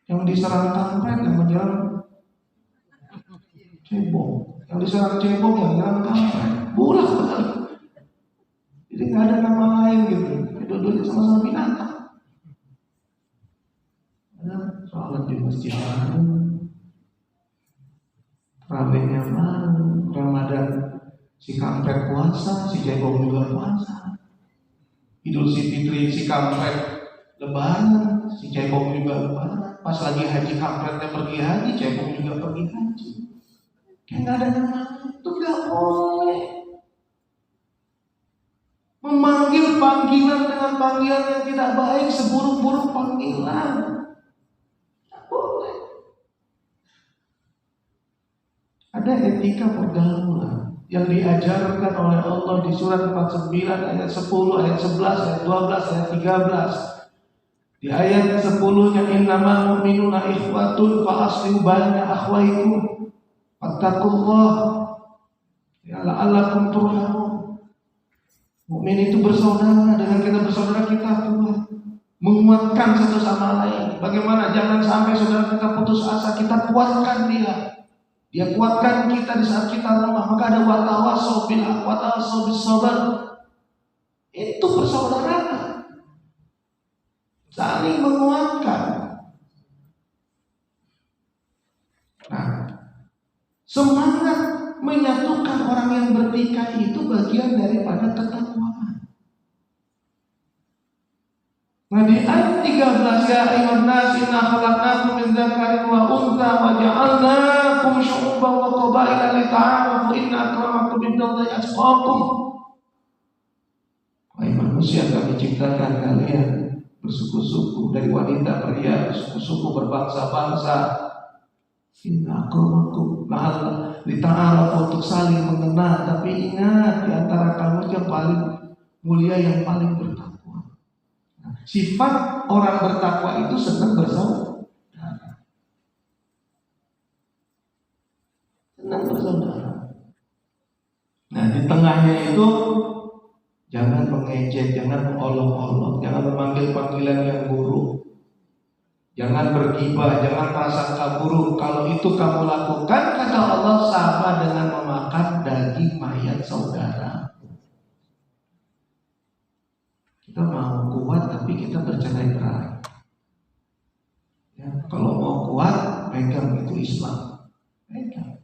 Yang diserang kampret, yang menyerang cebong. Yang diserang cebong, yang menyerang kampret. Bolak balik. Jadi nggak ada nama lain gitu. Dua-duanya sama-sama binatang. Sholat di masjid mana? Tarawihnya mana? Ramadan si kampret puasa, si cebong juga puasa. Idul Fitri si kampret lebaran, si cebong juga lebaran. Pas lagi haji kampretnya pergi haji, cebong juga pergi haji. Kayak nggak ada nama itu, nggak boleh. Memanggil panggilan dengan panggilan yang tidak baik, seburuk-buruk panggilan. Nggak boleh. Ada etika pergaulan yang diajarkan oleh Allah di surat 49 ayat 10, ayat 11, ayat 12, ayat 13. Di ayat 10-nya innamal mu'minuna ikhwatun fa aslihu baina akhwaykum fattaqullah ya la'allakum turhamun. Mukmin itu bersaudara, dengan kita bersaudara kita kuat, menguatkan satu sama lain. Bagaimana jangan sampai saudara kita putus asa, kita kuatkan dia. Dia kuatkan kita di saat kita lemah. Maka ada watawasau bil haq, watawasau bis sabr. Itu persaudaraan, saling menguatkan. Nah, semangat menyatukan orang yang bertikai itu bagian daripada ketakwaan. Nah, di ayat 13, ya ayyuhan nas inna khalaqnakum min dzakarin wa untha wa ja'alnakum syu'uban wa qabaila lita'arafu inna akramakum indallahi atqakum. Wahai manusia, kami ciptakan kalian bersuku-suku, dari wanita pria, bersuku-suku berbangsa-bangsa. Inna akramakum lita'arafu, untuk saling mengenal. Tapi ingat, di antara kamu yang paling mulia yang paling bertakwa. Sifat orang bertakwa itu senang bersaudara. Senang bersaudara. Nah, di tengahnya itu jangan mengejek, jangan mengolok-olok, jangan memanggil panggilan yang buruk, jangan bergibah, jangan prasangka buruk. Kalau itu kamu lakukan, kata Allah, sama dengan memakan daging mayat saudara. Kita mau kuat tapi kita bercerai-berai. Ya, kalau mau kuat, pegang itu Islam. Pegang.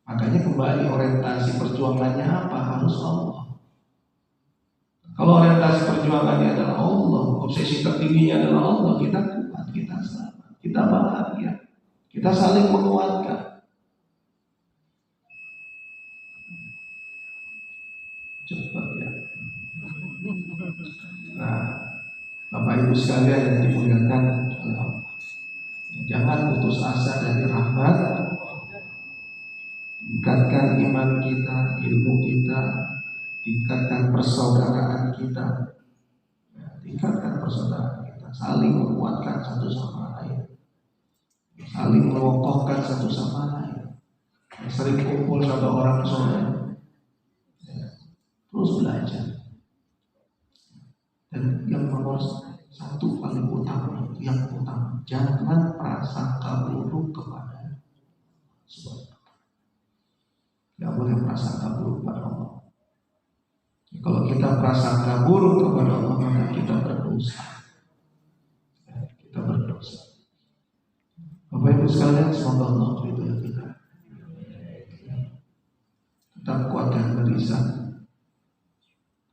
Makanya kembali orientasi perjuangannya apa? Harus Allah. Kalau orientasi perjuangannya adalah Allah, obsesi tertingginya adalah Allah, kita kuat, kita selamat, kita bahagia, kita saling menguatkan. Cepat ya. Nah, Bapak Ibu sekalian yang dimuliakan oleh Allah, jangan putus asa dari rahmat. Tingkatkan iman kita, ilmu kita, tingkatkan persaudaraan kita, tingkatkan persaudaraan kita, saling menguatkan satu sama lain, saling mengokohkan satu sama lain. Sering kumpul sama orang soleh, terus belajar. Dan yang nomor satu paling utama, yang utama, jangan prasangka buruk kepada Subhanahu. Tidak boleh prasangka buruk kepada Allah. Kalau kita prasangka buruk kepada Allah, maka kita berdosa. Kita berdosa. Bapak Ibu sekalian, semoga Allah ridho kita. Tetap kuatkan barisan.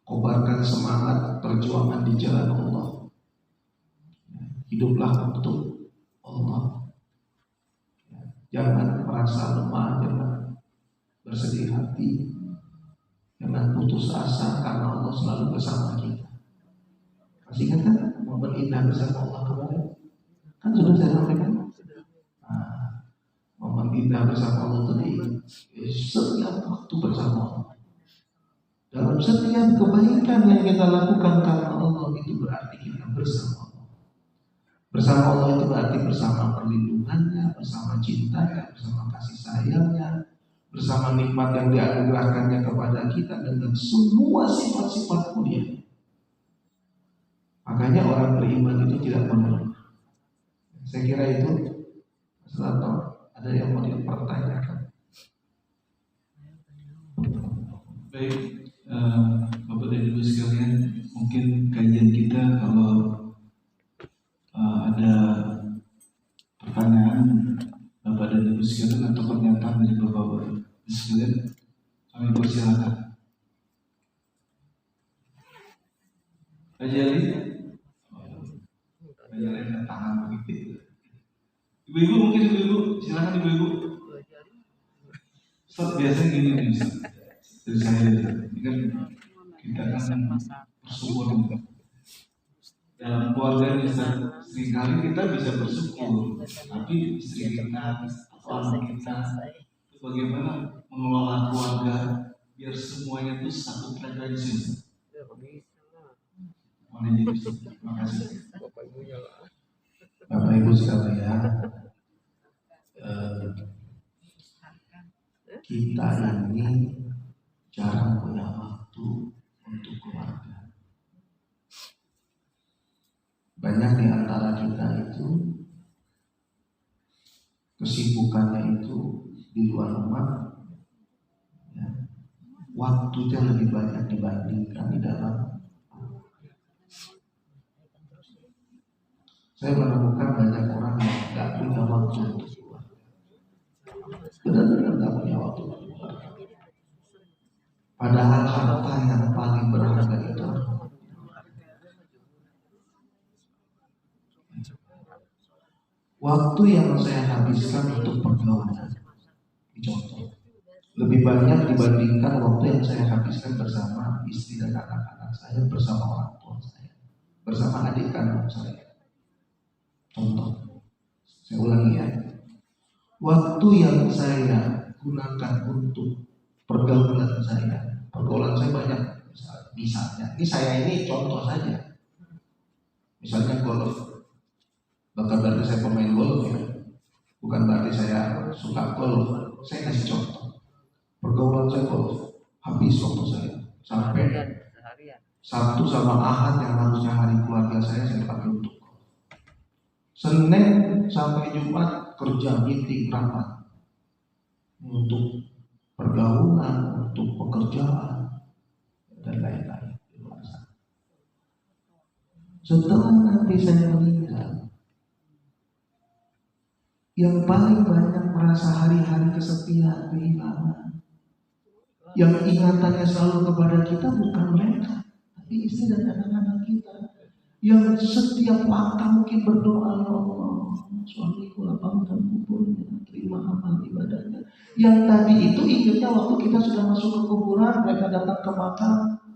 Kobarkan semangat perjuangan di jalan Allah. Hiduplah untuk Allah. Jangan merasa lemah, jangan bersedih hati, jangan putus asa, karena Allah selalu bersama kita. Masih ingat kan momen indah bersama Allah kemarin? Kan sudah saya sampaikan. Nah, momen indah bersama Allah itu di setiap waktu bersama Allah. Dalam setiap kebaikan yang kita lakukan karena Allah, itu berarti kita bersama Allah. Bersama Allah itu berarti bersama perlindungannya, bersama cintanya, bersama kasih sayangnya, bersama nikmat yang dianugerahkannya kepada kita dengan semua sifat-sifat mulia. Makanya orang beriman itu tidak mengeluh. Saya kira itu, Mas, ada yang mau dipertanyakan? Baik. Bapak dan Ibu sekalian, mungkin kajian kita kalau ada pertanyaan Bapak dan Ibu sekalian atau pernyataan dari Bapak dan Ibu sekalian, kami persilakan. Ajali, ajali tangan begitu. Ibu-ibu mungkin ibu-ibu, silakan ibu-ibu. Ustaz biasanya gini nih Ustaz. Dari saya, ini kan kita kan bersyukur dalam keluarga ini. Seringkali kita bisa bersyukur, tapi istri kita atau anak kita itu bagaimana mengelola keluarga biar semuanya itu satu frekuensi. Terima kasih. Bapak Ibu sekalian, kita ini jarang punya waktu untuk keluarga. kesibukannya itu di luar rumah, ya, waktunya lebih banyak dibandingkan di dalam. Saya menemukan banyak orang yang nggak punya waktu untuk keluar. Benar-benar nggak punya waktu untuk keluar. Padahal harta yang paling berharga itu waktu yang saya habiskan untuk pergaulan. Contoh, lebih banyak dibandingkan waktu yang saya habiskan bersama istri dan anak-anak saya, bersama orang tua saya, bersama adik kandung saya. Contoh, saya ulangi ya, waktu yang saya gunakan untuk pergaulan saya banyak. Misalnya, ini saya ini contoh saja. Misalnya golf, bukan berarti saya pemain golf ya, bukan berarti saya suka golf. Saya kasih contoh, pergaulan saya golf, habis waktu saya sampai Sabtu sama Ahad yang harusnya hari keluarga saya pakai untuk golf. Senin sampai Jumat kerja, meeting, rapat untuk pergaulan, untuk pekerjaan dan lain-lain. Setelah nanti saya meninggal, yang paling banyak merasa hari-hari kesepian, kehilangan, yang ingatannya selalu kepada kita bukan mereka, tapi istri dan anak-anak kita, yang setiap langkah mungkin berdoa, ya Allah, suamiku lapangkan kuburnya, terima amal ibadahnya. Yang tadi itu ingatnya waktu kita sudah masuk ke kuburan, mereka datang ke makam,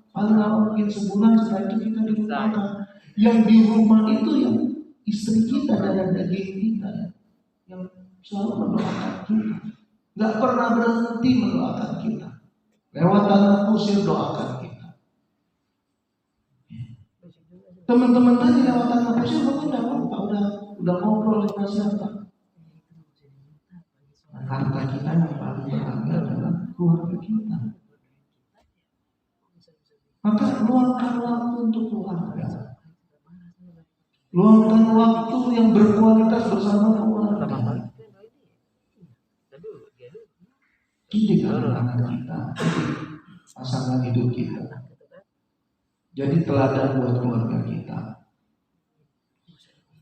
paling lama mungkin sebulan, setelah itu kita dilupakan. Yang di rumah itu yang istri kita dan daging kita, yang selalu mendoakan kita, nggak pernah berhenti mendoakan kita. Lewat tanah kusir doakan kita. Teman-teman tadi lewat tanah kusir udah ngobrol sama siapa? Harta kita yang paling berharga adalah keluarga kita. Maka luangkan waktu untuk keluarga. Luangkan waktu yang berkualitas bersama keluarga. Didik anak-anak kita, pasangan hidup kita. Jadi teladan buat keluarga kita.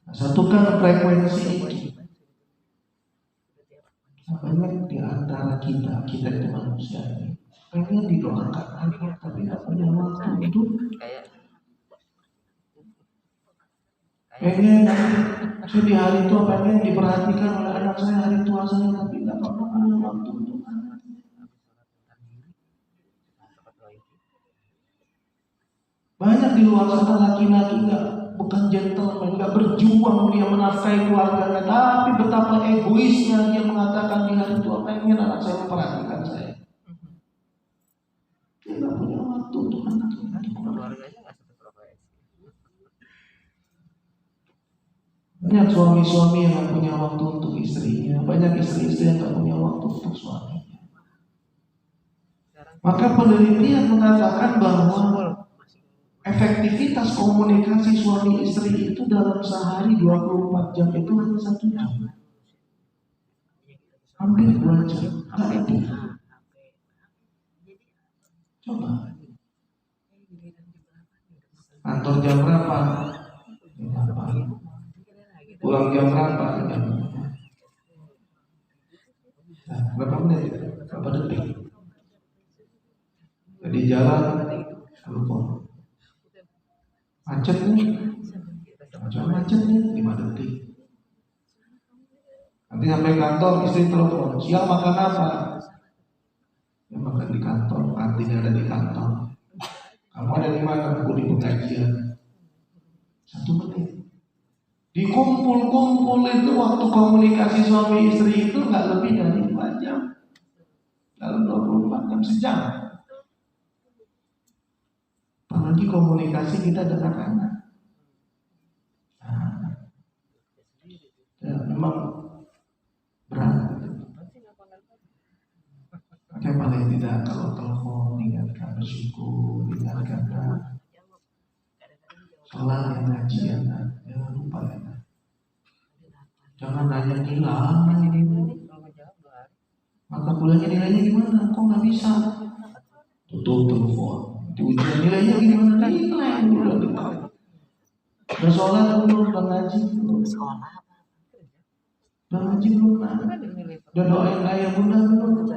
Satukan frekuensi itu. Banyak di antara kita itu manusia ini pengen didoakan anak, tapi tidak punya waktu untuk pengen saya di hari tua pengen diperhatikan oleh anak saya hari tua saya, tapi tidak pernah punya waktu untuk anak. Banyak di luar sana laki-laki bukan gentleman, nggak berjuang dia menafkahi keluarganya, tapi betapa egoisnya dia mengatakan di hari tua pengen anak saya memperhatikan saya. Dia nggak punya waktu untuk anak-anak. Banyak suami-suami yang nggak punya waktu untuk istrinya, banyak istri-istri yang nggak punya waktu untuk suaminya. Maka penelitian mengatakan bahwa efektivitas komunikasi suami istri itu dalam sehari 24 jam itu hanya 1 jam. Hampir 2 jam. Nggak lebih. Coba. Kantor jam berapa? Pulang jam berapa? Berapa menit? Berapa detik? Jadi jalan telepon. Macet nih, macet nih 5 detik. Nanti sampai kantor istri telepon, siang makan apa? Ya makan di kantor, kantinnya ada di kantor. Kamu ada di mana? Aku di pengajian. 1 menit. Dikumpul-kumpul itu waktu komunikasi suami istri itu nggak lebih dari 2 jam. Dalam 24 jam sejam. Apalagi komunikasi kita dengan anak. Ya, memang berat. Maka paling tidak kalau telepon ingatkan bersyukur, ingatkan sholat yang ngaji ya, jangan lupa ya. Jangan nanya nilai. Mata kuliahnya nilainya gimana? Kok nggak bisa? Tutup telepon. Di ujian nilainya gimana? Nilai udah ditahu. Udah sholat belum? Udah ngaji belum? Udah ngaji belum? Udah doain ayah bunda belum?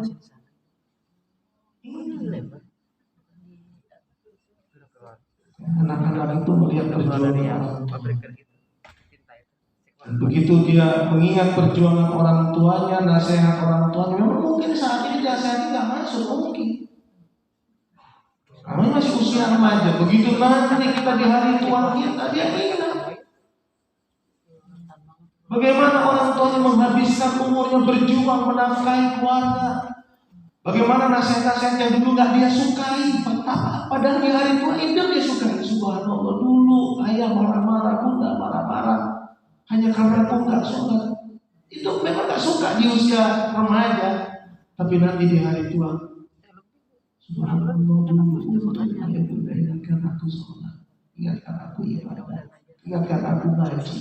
Anak-anak itu melihat perjuangan. Begitu dia mengingat perjuangan orang tuanya, nasihat orang tuanya, memang mungkin saat ini nasihatnya nggak masuk, mungkin. Namanya masih usia remaja. Begitu nanti kita di hari tua kita, dia ingat bagaimana orang tuanya menghabiskan umurnya berjuang menafkahi keluarga. Bagaimana nasihat-nasihat yang dulu nggak dia sukai, padahal di hari tua itu dia sukai. Subhanallah, dulu ayah marah-marah, bunda marah-marah, hanya karena aku nggak sholat. Itu memang nggak suka di usia remaja, tapi nanti di hari tua, subhanallah, dulu ayah bunda ingatkan aku sholat, ingatkan aku ibadah, ingatkan aku ngaji.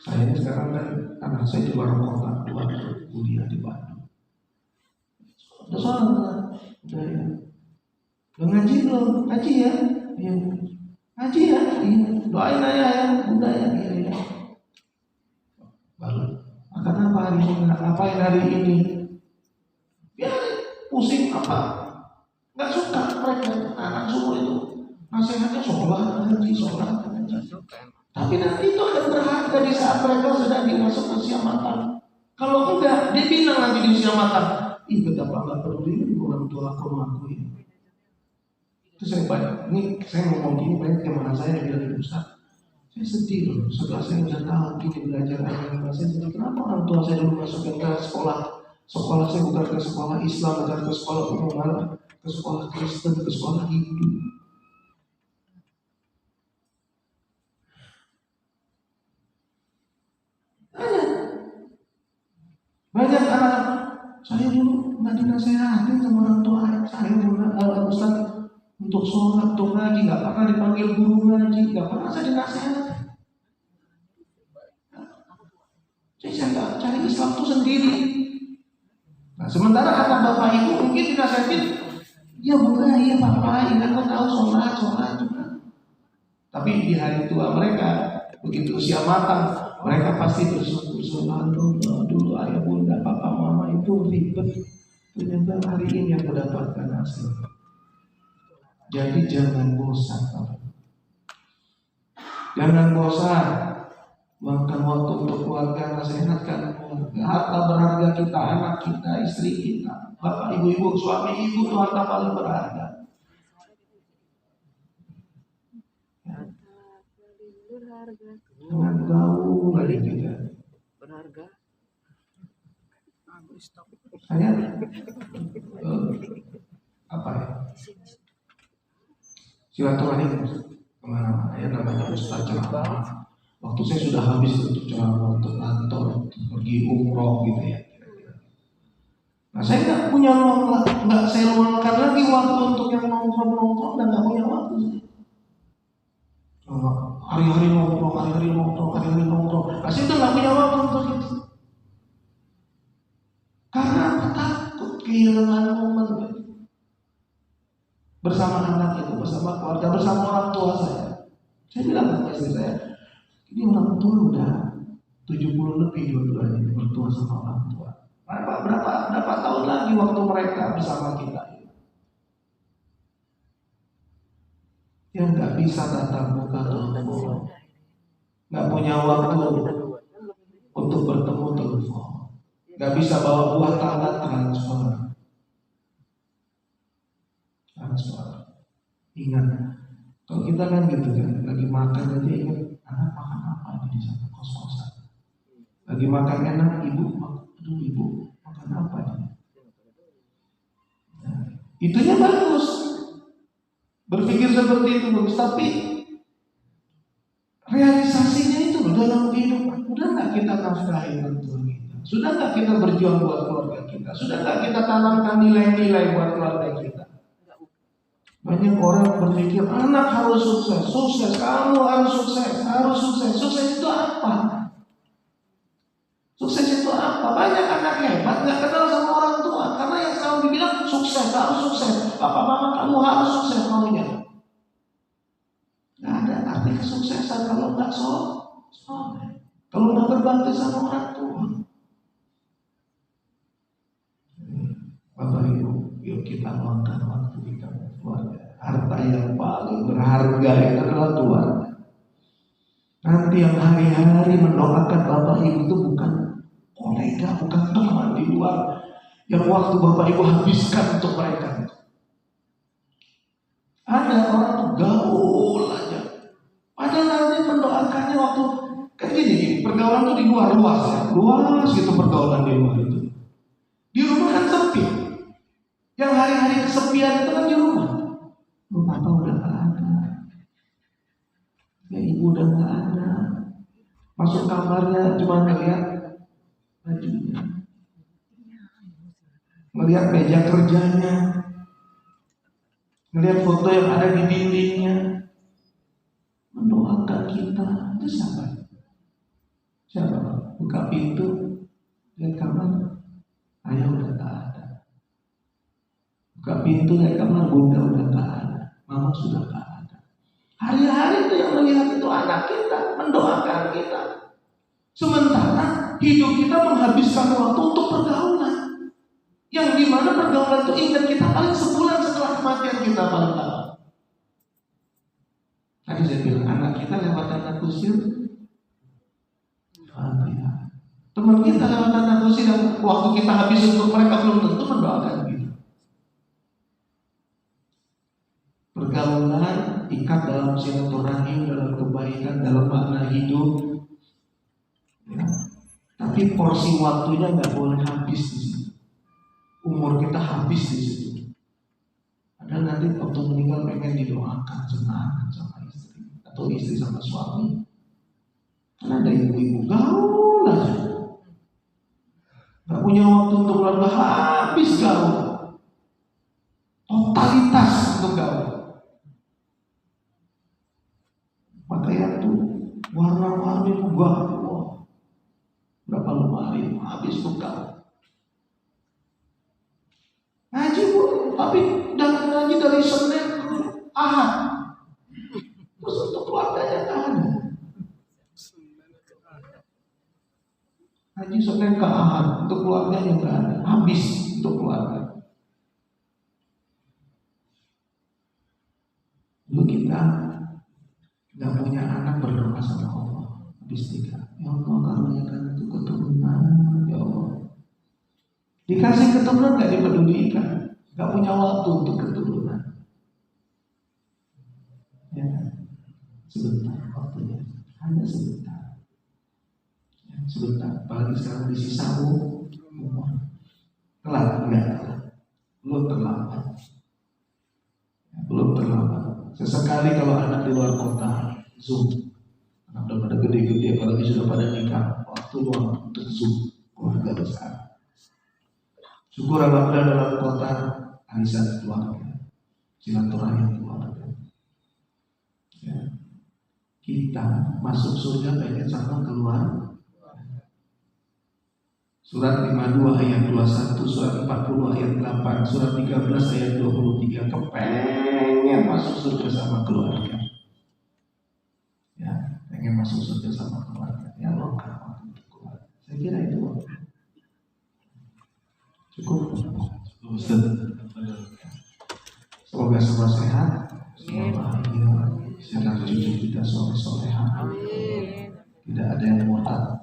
Saya sekarang kan anak saya di luar kota, kuliah di Bandung. Udah sholat, udah ya. Udah ngaji belum? Ngaji ya? Iya. Ngaji ya? Iya. Doain ayah ya, bunda ya. Iya. Baru. Akan apa hari ini? Ngapain hari ini? Biar pusing apa? Nggak suka mereka anak semua itu. Nasihatnya sholat, ngaji, sholat, ngaji. Tapi nanti itu akan berharga di saat mereka sudah dimasuk usia matang. Kalau enggak, dia bilang nanti di usia matang, ih betapa nggak peduli orang tua aku ini. Itu saya banyak. Ini saya ngomong gini banyak teman saya yang bilang Ustaz, saya sedih loh. Setelah saya udah tahu gini belajar agama saya, jadi kenapa orang tua saya dulu masukin ke sekolah? Sekolah saya bukan ke sekolah Islam, bukan ke sekolah umum, ke sekolah Kristen, ke sekolah Hindu. Banyak anak saya dulu nggak dinasehatin sama orang tua saya, Ustaz, untuk sholat, untuk ngaji, nggak pernah dipanggil guru ngaji, nggak pernah saya dinasehatin. Saya nggak cari Islam itu sendiri. Nah, sementara anak bapak ibu mungkin dinasehatin, ya bukan, iya bapak, ingat kau tahu sholat juga. Tapi di hari tua mereka, begitu usia matang, mereka pasti bersyukur dulu ayah bunda papa mama itu ribet, ternyata hari ini yang mendapatkan hasil. Jadi jangan bosan, jangan bosan luangkan waktu untuk keluarga, nasihatkan keluarga. Harta berharga kita, anak kita, istri kita, bapak ibu, suami ibu itu harta paling berharga. Jangan gaul lagi kita. Berharga. Saya apa ya? Silaturahim kemana-mana ya, namanya Ustaz ceramah. Waktu saya sudah habis untuk ceramah, untuk kantor, untuk pergi umroh gitu ya. Nah saya nggak punya nggak saya luangkan lagi waktu untuk yang nongkrong dan nggak punya waktu. Hari-hari nongkrong. Nah saya itu nggak punya waktu untuk itu. Karena aku takut kehilangan momen bersama anak itu, bersama keluarga, bersama orang tua saya. Saya bilang sama istri saya, ini orang tua udah 70 lebih dua-duanya bertua sama orang tua. Berapa tahun lagi waktu mereka bersama kita? Yang nggak bisa datang buka telepon, nggak punya waktu untuk bertemu telepon, nggak bisa bawa buah tangga transfer. Ingat, kalau kita kan gitu kan, lagi makan aja ingat, anak makan apa di sana kos-kosan. Lagi makan enak, ibu makan apa nih? Nah, itunya bagus. Berpikir seperti itu bagus, tapi realisasinya itu dalam kehidupan. Sudah nggak kita nafkahi orang tua kita? Sudah nggak kita berjuang buat keluarga kita? Sudah nggak kita tanamkan nilai-nilai buat keluarga kita? Banyak orang berpikir anak harus sukses, kamu harus sukses. Sukses itu apa? Sukses itu apa? Banyak anak hebat nggak kenal sama orang tua karena yang selalu dibilang sukses, harus sukses. Papa mama kamu harus sukses maunya. Nggak ada arti kesuksesan kalau nggak soleh. Kalau nggak berbakti sama orang tua. Bapak Ibu, yuk kita luangkan waktu kita keluarga. Harta yang paling berharga itu adalah keluarga. Nanti yang hari-hari mendoakan Bapak Ibu itu bukan kolega, bukan teman di luar. Yang waktu Bapak Ibu habiskan untuk mereka. Ada orang gaul aja. Padahal nanti mendoakannya waktu kan gini, pergaulan itu di luar luas ya. Luas gitu pergaulan di luar itu. Di rumah kan sepi. Yang hari-hari kesepian itu kan di rumah. Papa udah gak ada. Ya ibu udah gak ada. Masuk kamarnya cuma ngeliat bajunya, ngeliat meja kerjanya, ngeliat foto yang ada di dindingnya. Mendoakan kita itu siapa? Siapa? Buka pintu, lihat kamar, ayah udah gak ada. Buka pintu, lihat kamar, bunda udah gak ada. Mama sudah gak ada. Hari-hari itu yang melihat itu anak kita, mendoakan kita. Sementara hidup kita menghabiskan waktu untuk pergaulan. Yang dimana pergaulan itu ingat kita paling sebulan setelah kematian kita paling lama. Tadi saya bilang anak kita lewat anak kusir. Teman kita lewat anak kusir yang waktu kita habis untuk mereka belum tentu mendoakan kita. Pergaulan ikat dalam silaturahim, dalam kebaikan, dalam makna hidup. Ya. Tapi porsi waktunya nggak boleh habis di situ. Umur kita habis di situ. Padahal nanti waktu meninggal pengen didoakan senang sama istri atau istri sama suami. Karena ada ibu-ibu gaul aja, nggak punya waktu untuk keluarga, habis gaul, totalitas untuk gaul. Pakaian tuh warna-warni gaul. Berapa lemari habis buka. Ngaji bu, tapi jangan ngaji dari Senin ke Ahad. Terus untuk keluarganya kan ada. Ngaji Senin ke Ahad, untuk keluarganya nggak ada. Habis untuk keluarga. Dulu kita nggak punya anak berdoa sama Allah. Habis nikah, ya Allah karuniakan itu keturunan, ya Allah. Dikasih keturunan gak dipedulikan, gak punya waktu untuk keturunan. Ya, sebentar waktunya, hanya sebentar. Ya, sebentar, apalagi sekarang di sisa umur. Telat, enggak telat, belum terlambat. Ya, belum terlambat. Sesekali kalau anak di luar kota, Zoom. Anak udah pada gede-gede, apalagi sudah pada nikah, waktu luang untuk Zoom keluarga besar. Syukur alhamdulillah dalam kota arisan keluarga, silaturahim keluarga. Ya. Kita masuk surga pengen sama keluar. Surat 52 ayat 21, surat 40 ayat 8, surat 13 ayat 23 kepengen masuk surga sama keluarga. Ya, pengen masuk surga sama keluarga. Ya Allah, untuk keluarga. Saya kira itu cukup. Semoga semua sehat, semua bahagia, sehat cucu kita soleh-soleha. Tidak ada yang murtad.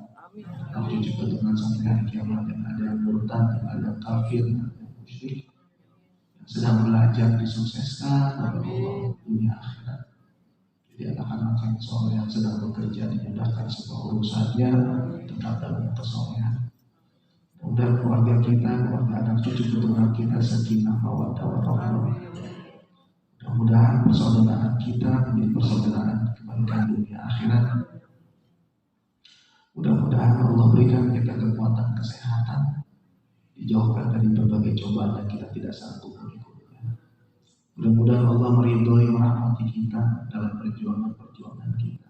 Kalau cucu keturunan sampai hari kiamat, yang ada yang murtad, yang ada yang kafir, yang ada yang musyrik, yang sedang belajar disukseskan oleh Allah dunia akhirat. Jadi anak-anak yang soleh yang sedang bekerja dimudahkan semua urusannya, tetap dalam kesolehan. Mudah keluarga kita, keluarga anak cucu keturunan kita sakinah mawaddah warahmah. Mudah-mudahan persaudaraan kita menjadi persaudaraan kebaikan dunia akhirat. Mudah-mudahan Allah berikan kita kekuatan kesehatan, dijauhkan dari berbagai cobaan yang kita tidak sanggup mengikutinya. Mudah-mudahan Allah meridhoi merahmati kita dalam perjuangan-perjuangan kita.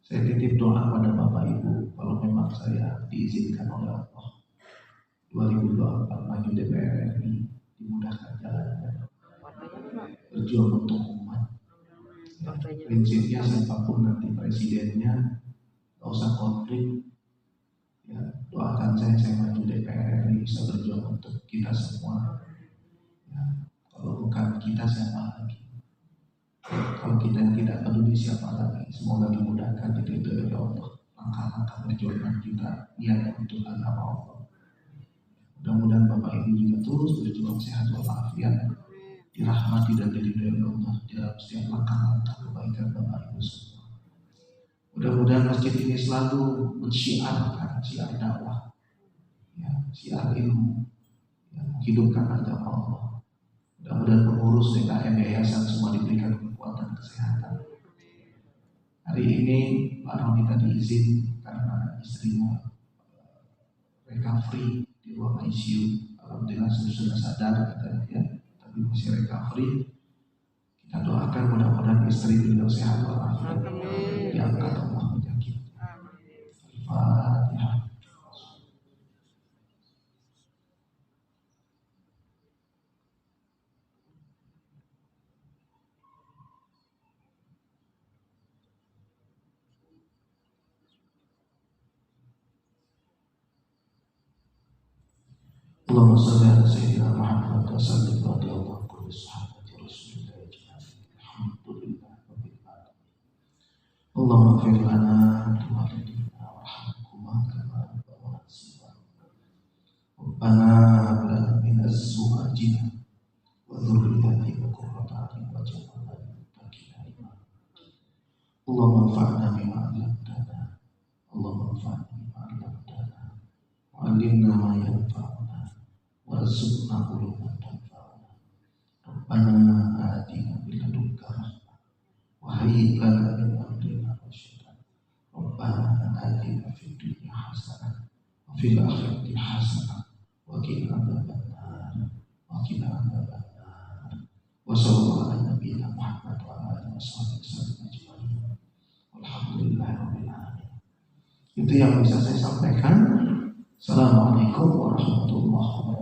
Saya titip doa pada Bapak Ibu, kalau memang saya diizinkan oleh Allah 2024 maju DPR RI, dimudahkan jalannya, berjuang untuk umat. Ya, prinsipnya siapapun nanti presidennya, gak usah konflik. Ya, doakan saya maju DPR RI bisa berjuang untuk kita semua. Ya, kalau bukan kita siapa lagi? Kalau kita yang tidak peduli siapa lagi? Semoga dimudahkan itu oleh Allah langkah-langkah perjuangan kita niat untuk agama Allah. Mudah-mudahan Bapak Ibu juga terus berjuang sehat walafiat, dirahmati dan diridhoi Allah dalam setiap langkah-langkah kebaikan Bapak Ibu semua. Mudah-mudahan masjid ini selalu mensyiarkan syiar dakwah, ya, syiar ilmu, ya, menghidupkan agama Allah. Mudah-mudahan pengurus DKM yayasan semua diberikan kekuatan kesehatan. Hari ini Pak Roni tadi izin karena istrinya recovery di ruang ICU. Alhamdulillah sudah sadar katanya, ya, tapi masih recovery. Kita doakan mudah-mudahan istri beliau sehat walafiat, diangkat Allah penyakitnya. Al-Fatihah. Allahumma salli ala sayyidina Muhammad wa sallim radhiyallahu anhu sahabati Rasulillah ajma'in. Alhamdulillah rabbil alamin. Allahumma ighfir lana wa walidina warhamhuma kama rabbawna shighara. Rabbana hab lana min azwajina wa dhurriyyatina qurrata a'yun waj'alna lil muttaqina imama. Allahumma anfa'na bima 'allamtana. Allahumma anfa'na bima 'allamtana. Wa 'allimna ma yanfa'una. Warzuqna uluman tanfa'una. Rabbana atina min ladunka rahmah wa hayyi' lana min amrina rasyada. Rabbana atina fid dunya hasanah wa fil akhirati hasanah wa qina adzabannar wa qina adzabannar. Wa sallallahu ala nabiyyina Muhammad wa ala alihi wasallam ajma'in. Walhamdulillahirabbil alamin. Itu yang bisa saya sampaikan. Assalamualaikum warahmatullahi wabarakatuh.